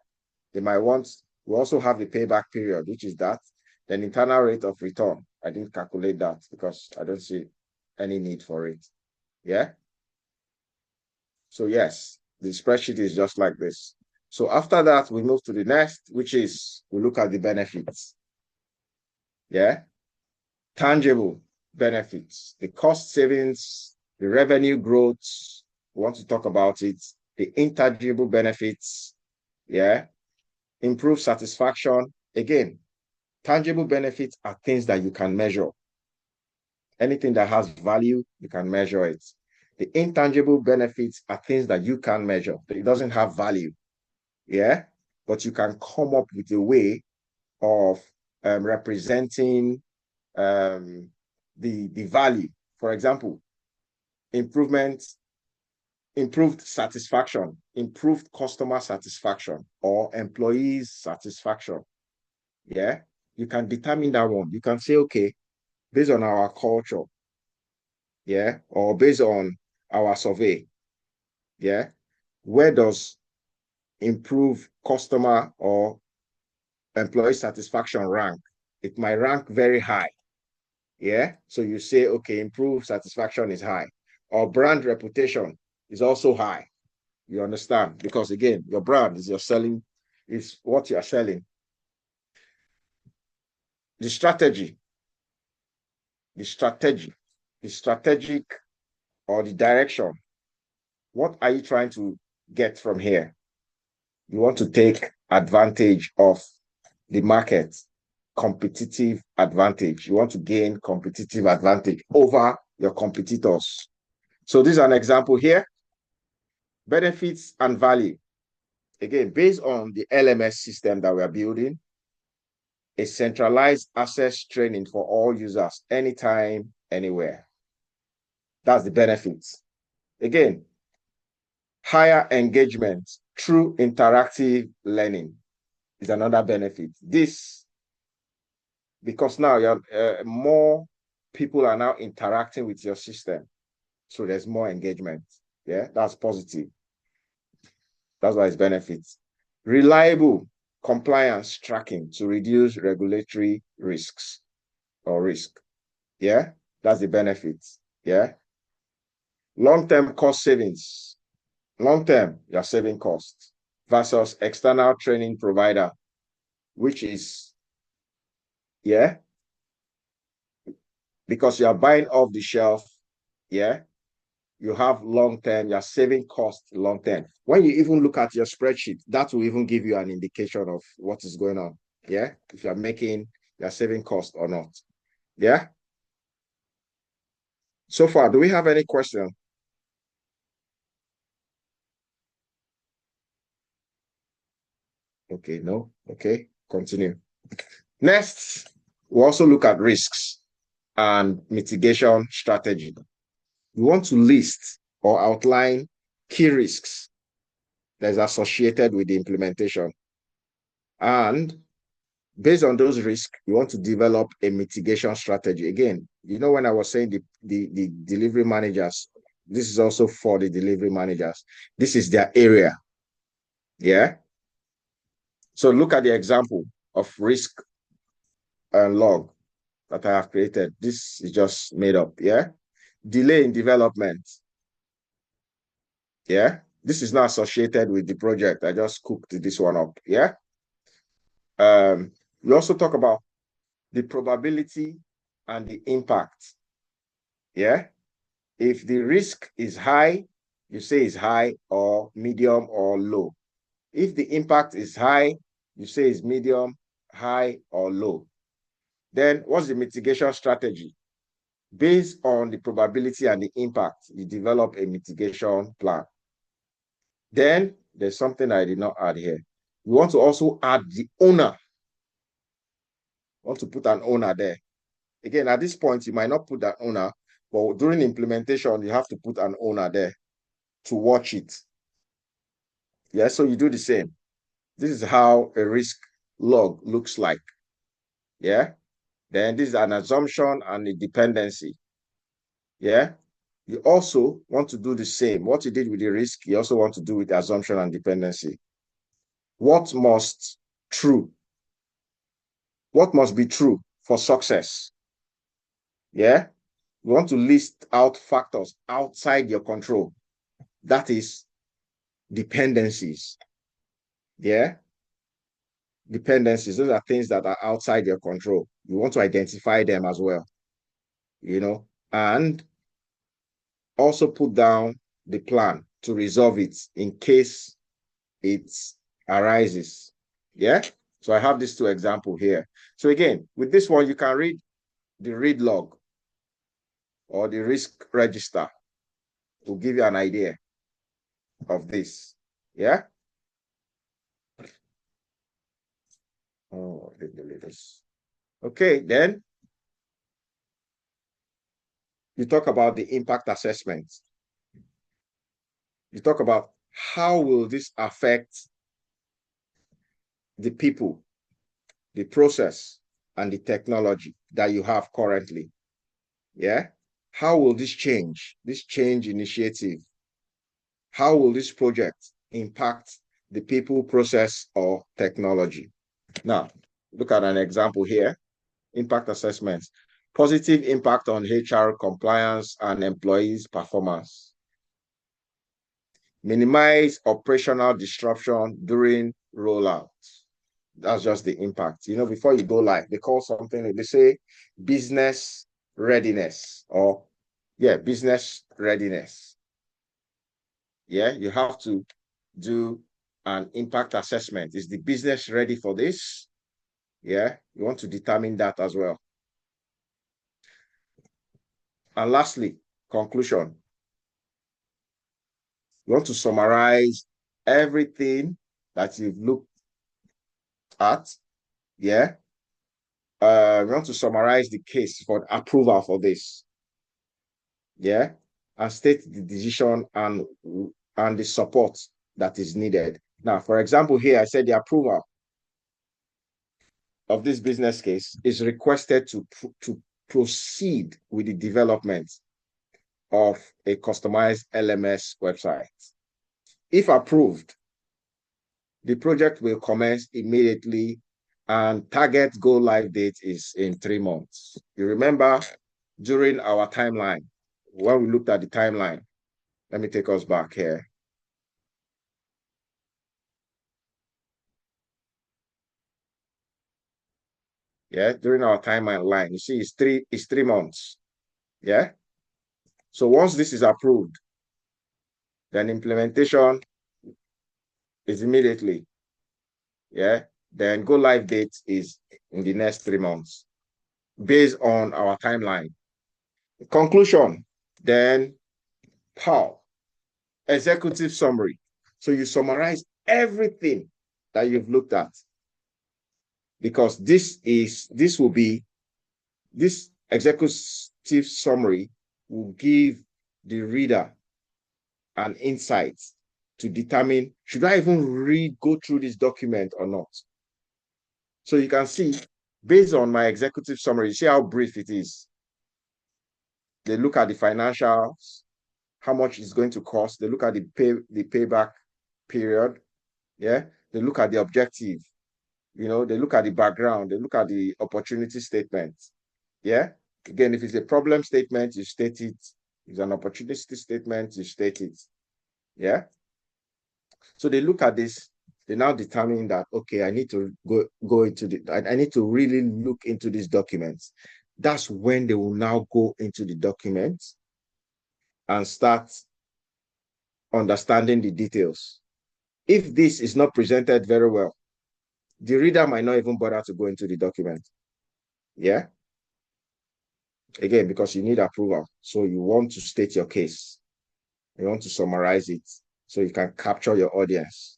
They might want, we also have the payback period, which is that. Then internal rate of return. I didn't calculate that because I don't see any need for it. Yeah. So yes, the spreadsheet is just like this. So after that, we move to the next, which is we look at the benefits. Yeah. Tangible benefits, the cost savings, the revenue growth. We want to talk about it. The intangible benefits. Yeah. Improve satisfaction. Again, tangible benefits are things that you can measure. Anything that has value, you can measure it. The intangible benefits are things that you can measure. It doesn't have value. Yeah. But you can come up with a way of representing the value. For example, improved satisfaction, improved customer satisfaction, or employees satisfaction. Yeah, you can determine that one. You can say, okay, based on our culture, yeah, or based on our survey, yeah, where does improve customer or employee satisfaction rank? It might rank very high. Yeah. So you say, okay, improved satisfaction is high, or brand reputation is also high. You understand? Because again, your brand is is what you're selling. The strategy, the strategic or the direction. What are you trying to get from here? You want to take advantage of the market, competitive advantage. You want to gain competitive advantage over your competitors. So this is an example here. Benefits and value. Again, based on the LMS system that we're building, a centralized access training for all users, anytime, anywhere. That's the benefits. Again, higher engagement through interactive learning is another benefit. This, because now you're more people are now interacting with your system. So there's more engagement. Yeah, that's positive. That's why it's benefits. Reliable compliance tracking to reduce regulatory risks or risk. Yeah, that's the benefits. Yeah. Long-term cost savings. Long-term, you're saving costs versus external training provider, which is, yeah, because you're buying off the shelf. Yeah. You have long-term, you're saving costs long-term. When you even look at your spreadsheet, that will even give you an indication of what is going on. Yeah. If you're saving costs or not. Yeah. So far, do we have any question? Okay, no. Okay, continue. Next, we'll also look at risks and mitigation strategy. We want to list or outline key risks that is associated with the implementation and Based on those risks, you want to develop a mitigation strategy. Again, you know, when I was saying the delivery managers, this is also for the delivery managers. This is their area. Yeah. So look at the example of risk and log that I have created. This is just made up. Yeah. Delay in development. Yeah. This is not associated with the project. I just cooked this one up. Yeah. We also talk about the probability and the impact. Yeah. If the risk is high, you say it's high or medium or low. If the impact is high, you say it's medium, high, or low. Then what's the mitigation strategy? Based on the probability and the impact, you develop a mitigation plan. Then there's something I did not add here. We want to also add the owner. Want to put an owner there. Again, at this point, you might not put that owner, but during implementation, you have to put an owner there to watch it. Yeah, so you do the same. This is how a risk log looks like. Yeah. Then this is an assumption and a dependency. Yeah. You also want to do the same. What you did with the risk, you also want to do with the assumption and dependency. What must true? What must be true for success? Yeah. You want to list out factors outside your control. That is dependencies. Yeah. Dependencies, those are things that are outside your control. You want to identify them as well, you know, and also put down the plan to resolve it in case it arises. Yeah. So I have these two examples here. So again, with this one, you can read the read log or the risk register to give you an idea of this. Yeah. Oh, this. Okay, then you talk about the impact assessment. You talk about how will this affect the people, the process, and the technology that you have currently. Yeah. How will this change initiative? How will this project impact the people, process, or technology? Now, look at an example here. Impact assessments. Positive impact on HR compliance and employees' performance. Minimize operational disruption during rollout. That's just the impact. You know, before you go live, they call something, they say business readiness or, yeah, business readiness. Yeah, you have to do an impact assessment. Is the business ready for this? Yeah, you want to determine that as well. And lastly, conclusion. You want to summarize everything that you've looked at. Yeah. We want to summarize the case for approval for this. Yeah. And state the decision and the support that is needed. Now, for example, here I said the approval of this business case is requested to proceed with the development of a customized LMS website. If approved, the project will commence immediately and target go live date is in 3 months. You remember during our timeline, when we looked at the timeline, let me take us back here. Yeah, during our timeline, you see it's 3 months. Yeah. So once this is approved, then implementation is immediately. Yeah. Then go live date is in the next 3 months based on our timeline. Conclusion, then POW, executive summary. So you summarize everything that you've looked at, because this executive summary will give the reader an insight to determine, should I even go through this document or not? So you can see, based on my executive summary, you see how brief it is. They look at the financials, how much it's going to cost. They look at the payback period. Yeah. They look at the objective. They look at the background. They look at the opportunity statement. Yeah. Again, if it's a problem statement, you state it. If it's an opportunity statement, you state it. Yeah. So they look at this. They now determine that, okay, I need to go into I need to really look into these documents. That's when they will now go into the documents and start understanding the details. If this is not presented very well, the reader might not even bother to go into the document. Yeah. Again, because you need approval. So you want to state your case. You want to summarize it so you can capture your audience.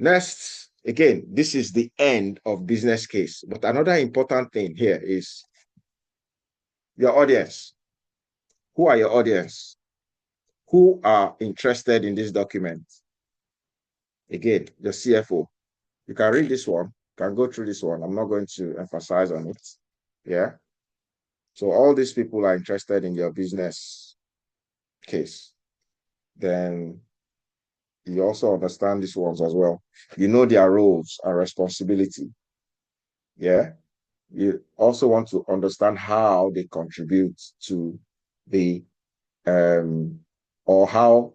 Next, again, this is the end of business case. But another important thing here is your audience. Who are your audience? Who are interested in this document? Again, the CFO. You can read this one. You can go through this one. I'm not going to emphasize on it. Yeah. So all these people are interested in your business case. Then you also understand these ones as well. You know their roles and responsibility. Yeah. You also want to understand how they contribute to the or how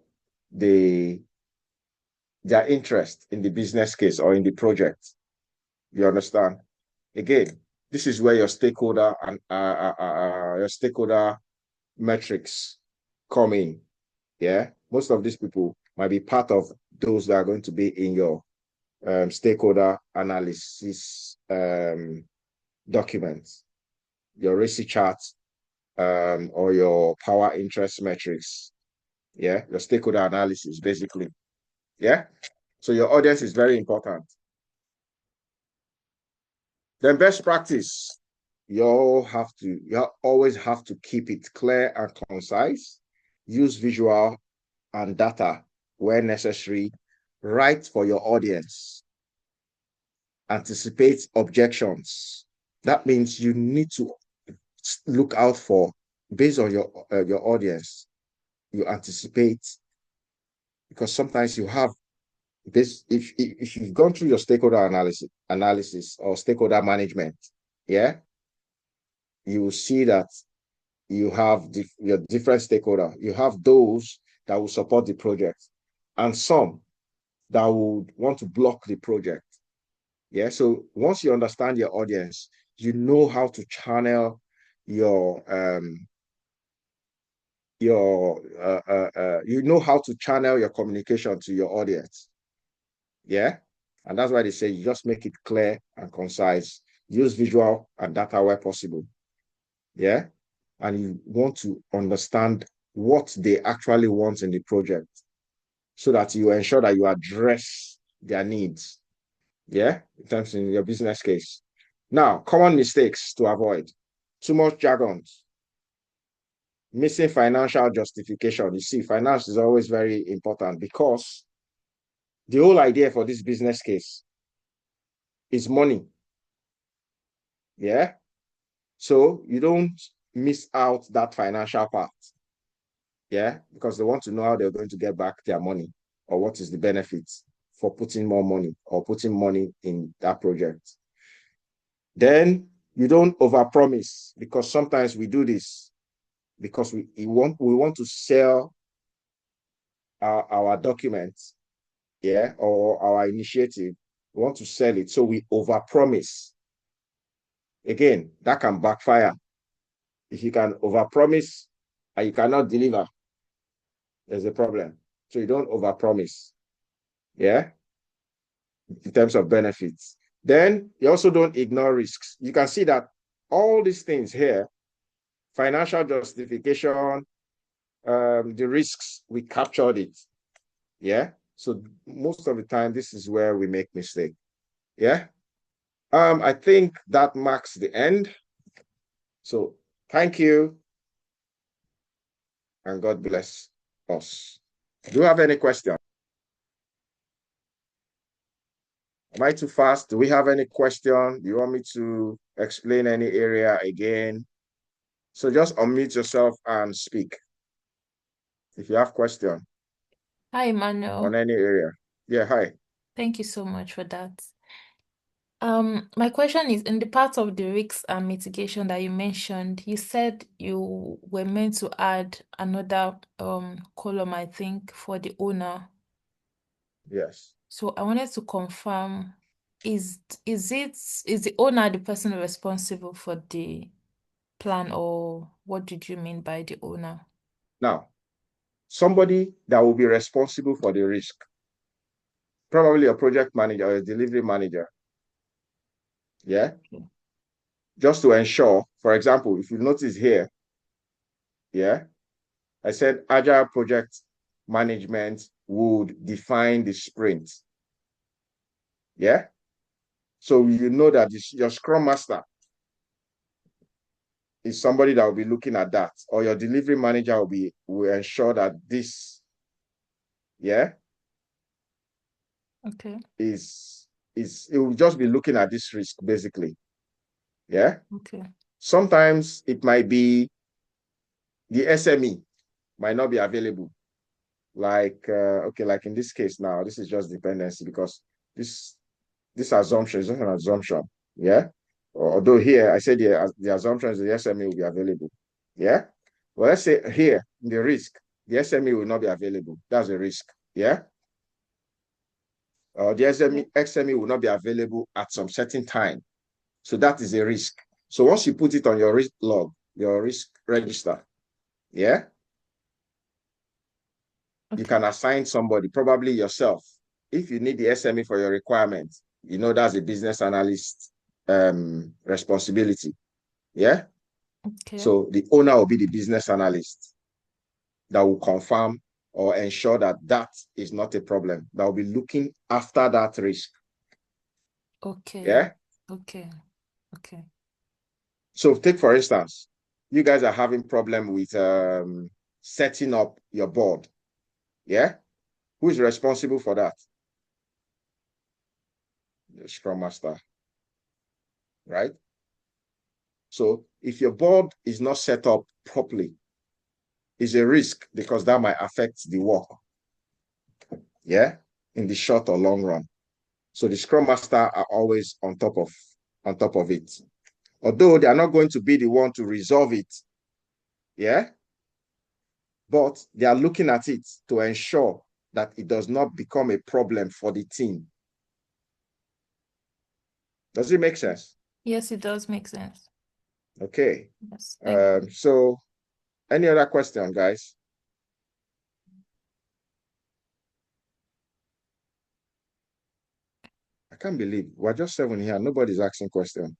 their interest in the business case or in the project. You understand? Again, this is where your stakeholder and your stakeholder metrics come in. Yeah, most of these people might be part of those that are going to be in your stakeholder analysis documents, your RACI chart, or your power interest metrics. Yeah, your stakeholder analysis, basically. Yeah, so your audience is very important. Then best practice, you always have to keep it clear and concise. Use visual and data where necessary. Write for your audience. Anticipate objections. That means you need to look out for, based on your audience, you anticipate, because sometimes you have this, if you've gone through your stakeholder analysis or stakeholder management, yeah, you will see that you have your different stakeholder. You have those that will support the project and some that would want to block the project. Yeah. So once you understand your audience, you know how to channel your communication to your audience. Yeah. And that's why they say you just make it clear and concise. Use visual and data where possible. Yeah. And you want to understand what they actually want in the project so that you ensure that you address their needs. Yeah, in terms of your business case. Now, common mistakes to avoid: too much jargon, missing financial justification. You see, finance is always very important because the whole idea for this business case is money. Yeah, so you don't miss out that financial part. Yeah, because they want to know how they're going to get back their money or what is the benefits for putting more money or putting money in that project. Then you don't overpromise, because sometimes we do this because we want to sell our documents, yeah, or our initiative. We want to sell it, so we overpromise. Again, that can backfire. If you can overpromise and you cannot deliver, there's a problem. So you don't overpromise, yeah, in terms of benefits. Then you also don't ignore risks. You can see that all these things here, financial justification, the risks, we captured it. Yeah. So most of the time, this is where we make mistake. Yeah. I think that marks the end. So thank you. And God bless us. Do you have any questions? Am I too fast? Do we have any question? Do you want me to explain any area again? So just unmute yourself and speak if you have question Hi, on Emmanuel. any area. Yeah, hi. Thank you so much for that. My question is, in the part of the risks and mitigation that you mentioned, you said you were meant to add another column, I think, for the owner. Yes. So I wanted to confirm, is the owner the person responsible for the plan, or what did you mean by the owner? Now, somebody that will be responsible for the risk, probably a project manager or a delivery manager. Yeah. Okay. Just to ensure, for example, if you notice here, yeah, I said agile project management would define the sprint. Yeah. So you know that your scrum master is somebody that will be looking at that, or your delivery manager will ensure that this, yeah, Okay. it will just be looking at this risk basically. Yeah. Okay. Sometimes it might be the SME might not be available. Like like in this case now, this is just dependency because this assumption is just an assumption. Yeah. Although here I said the assumption is the SME will be available. Yeah. Well, let's say here the risk, the SME will not be available. That's a risk. Yeah. Or the SME will not be available at some certain time. So that is a risk. So once you put it on your risk log, your risk register, yeah, you Okay. can assign somebody, probably yourself. If you need the SME for your requirement, you know that's a business analyst responsibility. Yeah. Okay. So the owner will be the business analyst that will confirm or ensure that that is not a problem. That will be looking after that risk. Okay. Yeah. Okay. Okay. So take for instance, you guys are having problem with setting up your board. Yeah. Who is responsible for that? The Scrum Master, right? So if your board is not set up properly, it's a risk because that might affect the work. Yeah, in the short or long run. So the Scrum Master are always on top of it. Although they are not going to be the one to resolve it. Yeah. But they are looking at it to ensure that it does not become a problem for the team. Does it make sense? Yes, it does make sense. Okay. Yes. Thank you. So any other question, guys? I can't believe we're just 7 here. Nobody's asking question.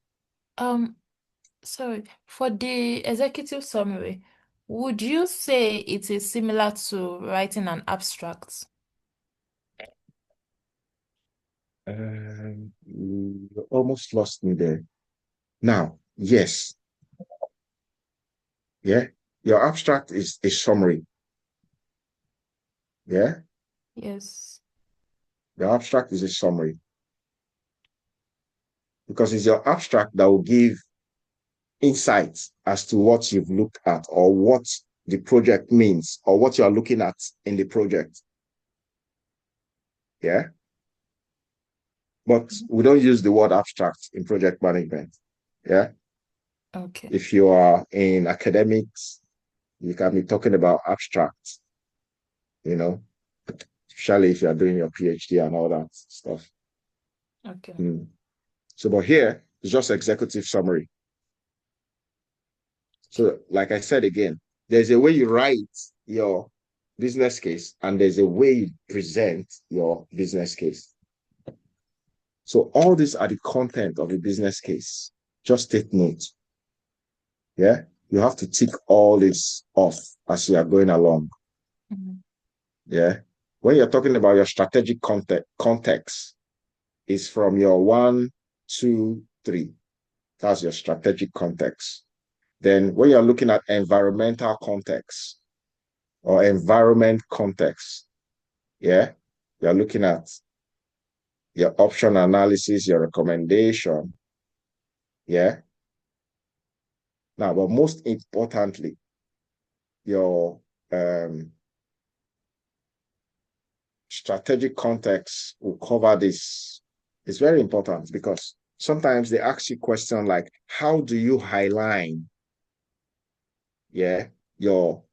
Sorry, for the executive summary, would you say it is similar to writing an abstract? You almost lost me there. Now, yes. Yeah. Your abstract is a summary. Yeah. Yes. The abstract is a summary because it's your abstract that will give insights as to what you've looked at or what the project means or what you're looking at in the project. Yeah. But we don't use the word abstract in project management. Yeah. Okay. If you are in academics, you can be talking about abstract, especially if you're doing your PhD and all that stuff. Okay. So, but here it's just executive summary. So, like I said again, there's a way you write your business case and there's a way you present your business case. So all these are the content of the business case. Just take note. Yeah. You have to tick all this off as you are going along. Yeah. When you're talking about your strategic context is from your 1, 2, 3. That's your strategic context. Then when you're looking at environmental context or environment context, yeah, you're looking at your option analysis, your recommendation. Yeah. Now, but most importantly, your strategic context will cover this. It's very important because sometimes they ask you questions like, how do you highlight, yeah, your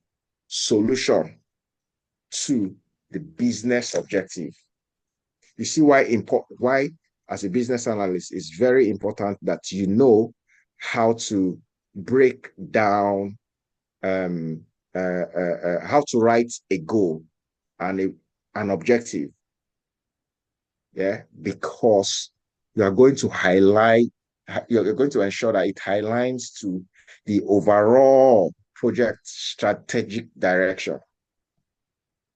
solution to the business objective? You see why as a business analyst, it's very important that you know how to break down, how to write a goal and an objective. Yeah, because you are going to highlight, you're going to ensure that it highlights to the overall project strategic direction.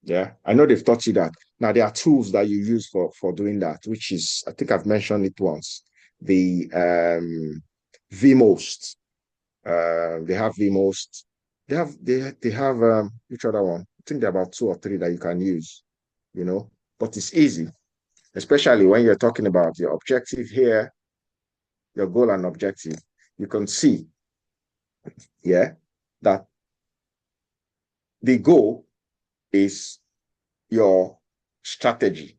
Yeah, I know they've taught you that. Now, there are tools that you use for doing that, which is, I think I've mentioned it once, the vMost. They have vMost. They have which other one? I think there are about 2 or 3 that you can use, you know, but it's easy, especially when you're talking about your objective here, your goal and objective. You can see, yeah, that the goal is your strategy,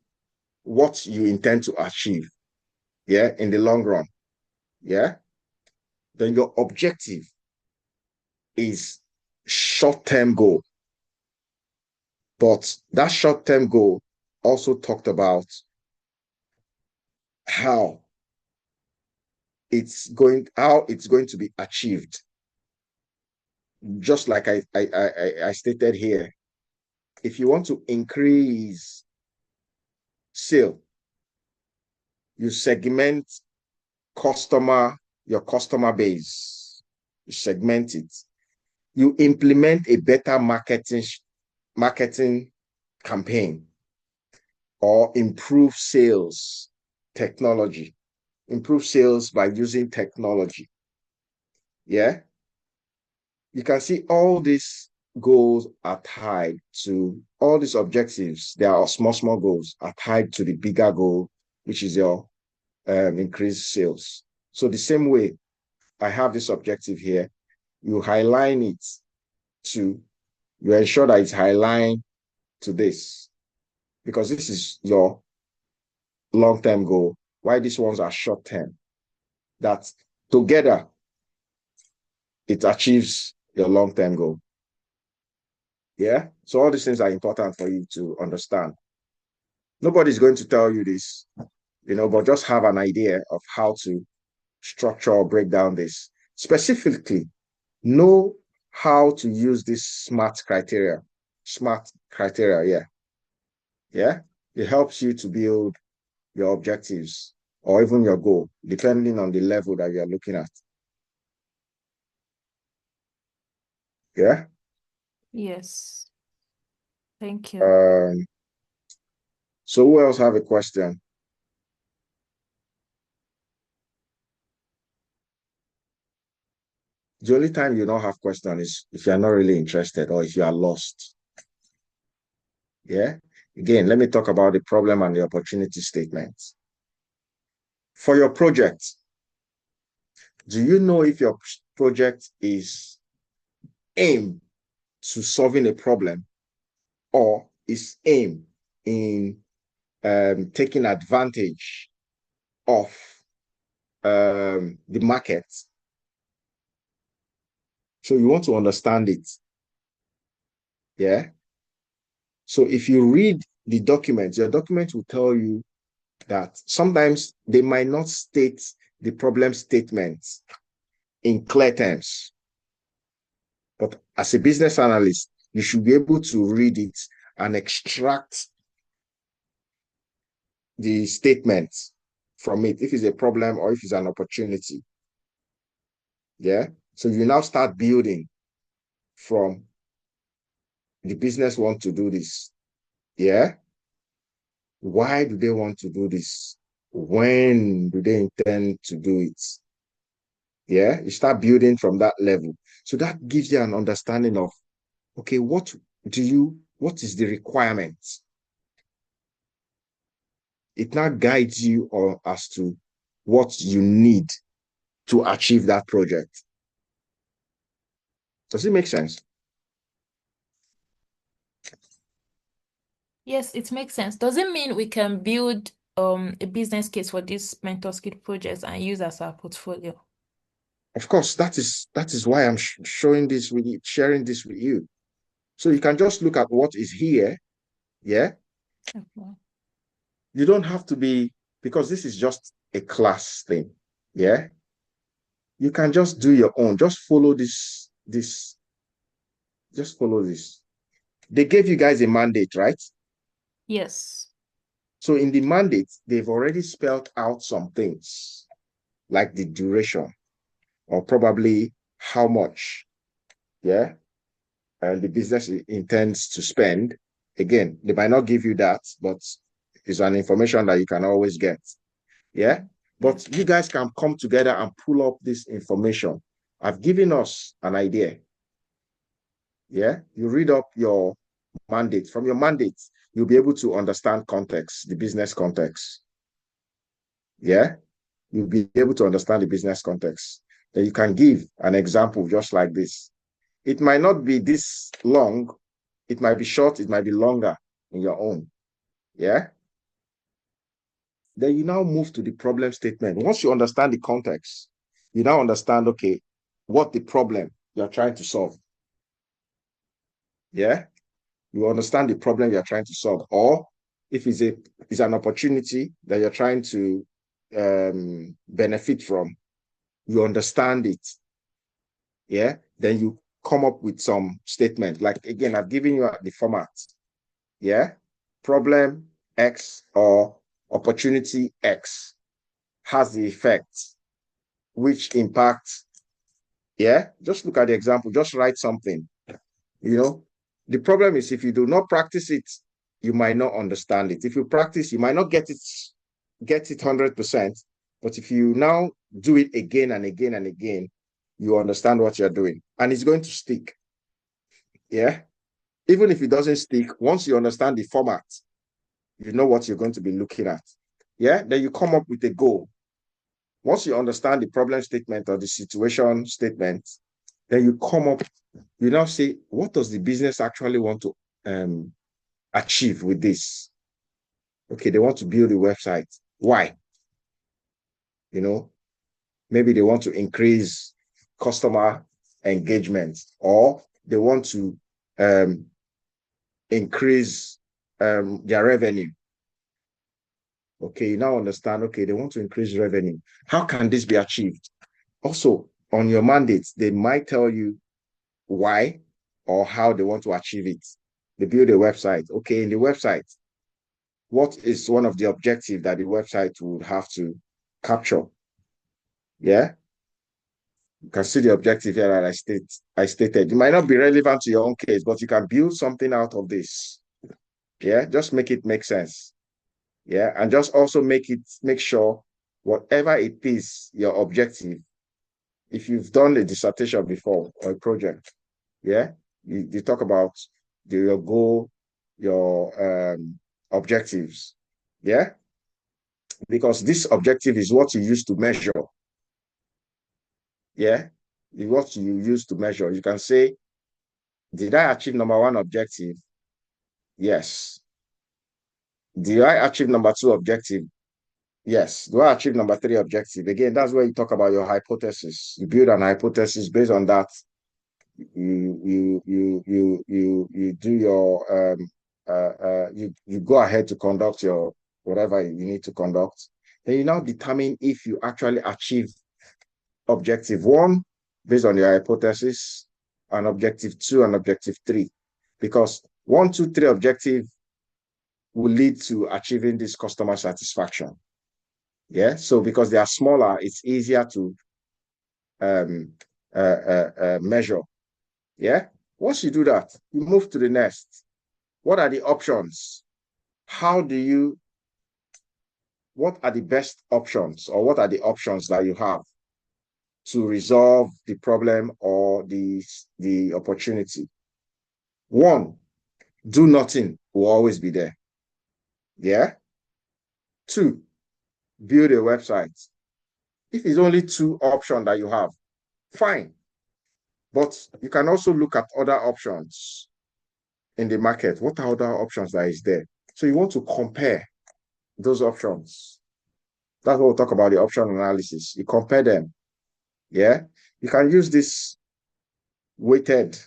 what you intend to achieve, yeah, in the long run, yeah. Then your objective is short-term goal, but that short-term goal also talked about how it's going to be achieved. Just like I stated here, if you want to increase sale, you segment your customer base, you segment it, you implement a better marketing campaign, or improve sales technology, improve sales by using technology. Yeah, you can see all these goals are tied to all these objectives. They are small goals are tied to the bigger goal, which is your increased sales. So the same way, I have this objective here, you highlight it to, you ensure that it's highlighted to this, because this is your long-term goal. Why these ones are short-term? That together, it achieves your long-term goal. Yeah? So all these things are important for you to understand. Nobody's going to tell you this, you know, but just have an idea of how to structure or break down this. Specifically, know how to use this SMART criteria. SMART criteria, yeah. Yeah? It helps you to build your objectives or even your goal, depending on the level that you're looking at. Yeah? Yes. Thank you. So who else have a question? The only time you don't have question is if you're not really interested or if you are lost. Yeah? Again, let me talk about the problem and the opportunity statements. For your project, do you know if your project is aimed to solving a problem or is aimed in taking advantage of the market? So you want to understand it. Yeah. So if you read the document, your document will tell you that sometimes they might not state the problem statements in clear terms. But as a business analyst, you should be able to read it and extract the statements from it, if it's a problem or if it's an opportunity. Yeah. So you now start building from the business want to do this. Yeah. Why do they want to do this? When do they intend to do it? Yeah. You start building from that level. So that gives you an understanding of, okay, what is the requirement? it now guides you as to what you need to achieve that project. Does it make sense? Yes, it makes sense. Does it mean we can build a business case for this mentorship projects and use as our portfolio? Of course, that is why I'm showing this with you, sharing this with you. So you can just look at what is here. Yeah. Okay. You don't have to be, because this is just a class thing. Yeah. You can just do your own. Just follow this. Just follow this. They gave you guys a mandate, right? Yes. So in the mandate, they've already spelled out some things, like the duration, or probably how much, yeah, and the business intends to spend. Again, they might not give you that, but it's an information that you can always get. Yeah. But you guys can come together and pull up this information. I've given us an idea. Yeah. You read up your mandate. From your mandate, you'll be able to understand context, the business context. Yeah. You'll be able to understand the business context. Then you can give an example just like this. It might not be this long. It might be short. It might be longer in your own. Yeah. Then you now move to the problem statement. Once you understand the context, you now understand, okay, what the problem you're trying to solve. Yeah. You understand the problem you're trying to solve. Or if it's an opportunity that you're trying to benefit from, you understand it. Yeah. Then you come up with some statement. Like, again, I've given you the format. Yeah. Problem X or opportunity X has the effect which impacts. Yeah. Just look at the example. Just write something. You know, the problem is if you do not practice it, you might not understand it. If you practice, you might not get it 100%. But if you now do it again and again and again, you understand what you're doing, and it's going to stick. Yeah. Even if it doesn't stick, once you understand the format, you know what you're going to be looking at. Yeah. Then you come up with a goal. Once you understand the problem statement or the situation statement, then you come up, you now say, what does the business actually want to achieve with this? Okay, they want to build a website. Why? You know, maybe they want to increase customer engagement, or they want to increase their revenue. Okay, you now understand, okay, they want to increase revenue. How can this be achieved? Also, on your mandate, they might tell you why or how they want to achieve it. They build a website. Okay, in the website, what is one of the objectives that the website would have to capture? Yeah. You can see the objective here that I stated. It might not be relevant to your own case, but you can build something out of this. Yeah. Just make it make sense. Yeah. And just also make sure whatever it is, your objective, if you've done a dissertation before or a project, yeah, you talk about your goal, your objectives. Yeah. Because this objective is what you use to measure. Yeah. What you use to measure. You can say, did I achieve number one objective? Yes. Did I achieve number two objective? Yes. Do I achieve number three objective? Again, that's where you talk about your hypothesis. You build an hypothesis based on that. You do your you go ahead to conduct your whatever you need to conduct. Then you now determine if you actually achieve objective one based on your hypothesis, and objective two and objective three, because 1, 2, 3 objective will lead to achieving this customer satisfaction. Yeah. So because they are smaller, it's easier to measure. Yeah. Once you do that, you move to the next. What are the options? What are the best options, or what are the options that you have to resolve the problem or the opportunity? One, do nothing will always be there. Yeah. 2, build a website. If it's only 2 options that you have, fine. But you can also look at other options in the market. What are other options that is there? So you want to compare those options. That's what we'll talk about, the option analysis. You compare them. Yeah. You can use this weighted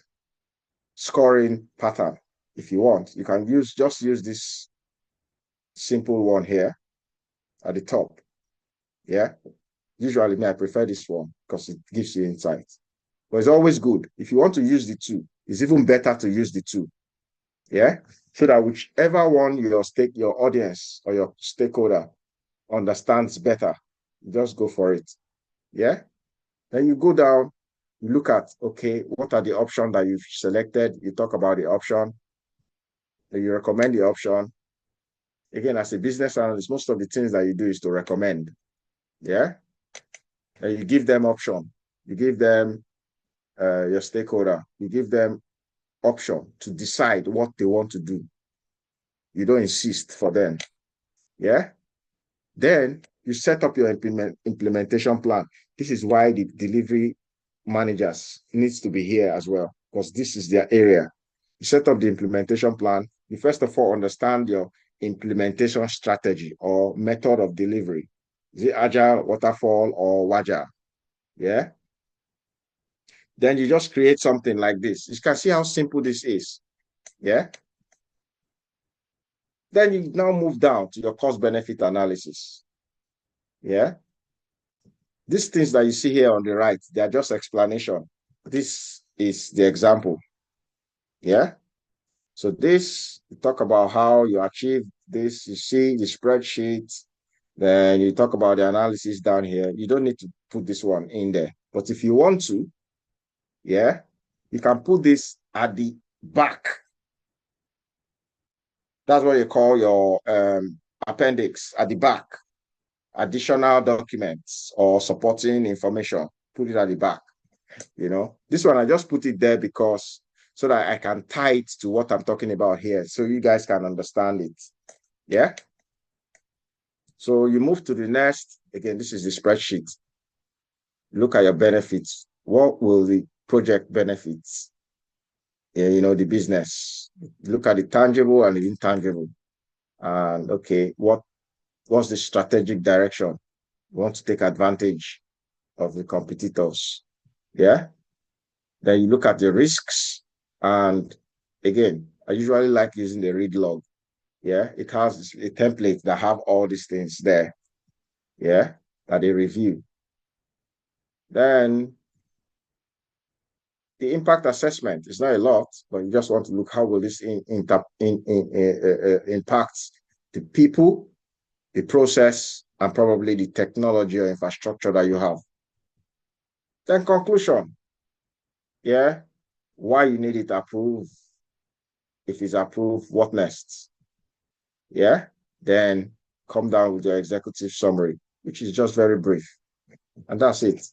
scoring pattern if you want. You can just use this simple one here at the top. Yeah. Usually, I prefer this one because it gives you insight. But it's always good. If you want to use the 2, it's even better to use the 2. Yeah. So that whichever one your audience or your stakeholder understands better, just go for it. Yeah. Then you go down, you look at, okay, what are the options that you've selected? You talk about the option. Then you recommend the option. Again, as a business analyst, most of the things that you do is to recommend. Yeah. And you give them option. You give them your stakeholder. You give them option to decide what they want to do. You don't insist for them. Yeah. Then you set up your implementation plan. This is why the delivery managers needs to be here as well, because this is their area. You set up the implementation plan. You first of all understand your implementation strategy or method of delivery. Is it Agile, Waterfall, or Waja? Yeah. Then you just create something like this. You can see how simple this is. Yeah. Then you now move down to your cost benefit analysis. Yeah. These things that you see here on the right, they are just explanation. This is the example. Yeah. So this, you talk about how you achieve this. You see the spreadsheet. Then you talk about the analysis down here. You don't need to put this one in there. But if you want to, yeah, you can put this at the back. That's what you call your appendix at the back. Additional documents or supporting information, put it at the back. This one I just put it there because so that I can tie it to what I'm talking about here, so you guys can understand it. Yeah. So you move to the next. Again, this is the spreadsheet. Look at your benefits. What will the project benefits? The business. Look at the tangible and the intangible. And okay, what's the strategic direction? You want to take advantage of the competitors. Yeah. Then you look at the risks. And again, I usually like using the read log. Yeah. It has a template that have all these things there. Yeah. That they review. Then the impact assessment is not a lot, but you just want to look how will this impact the people, the process, and probably the technology or infrastructure that you have. Then conclusion. Yeah. Why you need it approved. If it's approved, what next? Yeah. Then come down with your executive summary, which is just very brief. And that's it.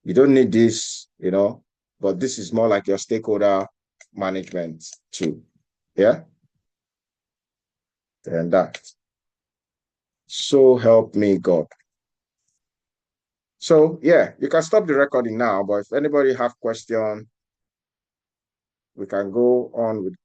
You don't need this, but this is more like your stakeholder management too. Yeah. And that. So help me God. So yeah, you can stop the recording now, but if anybody have question, we can go on with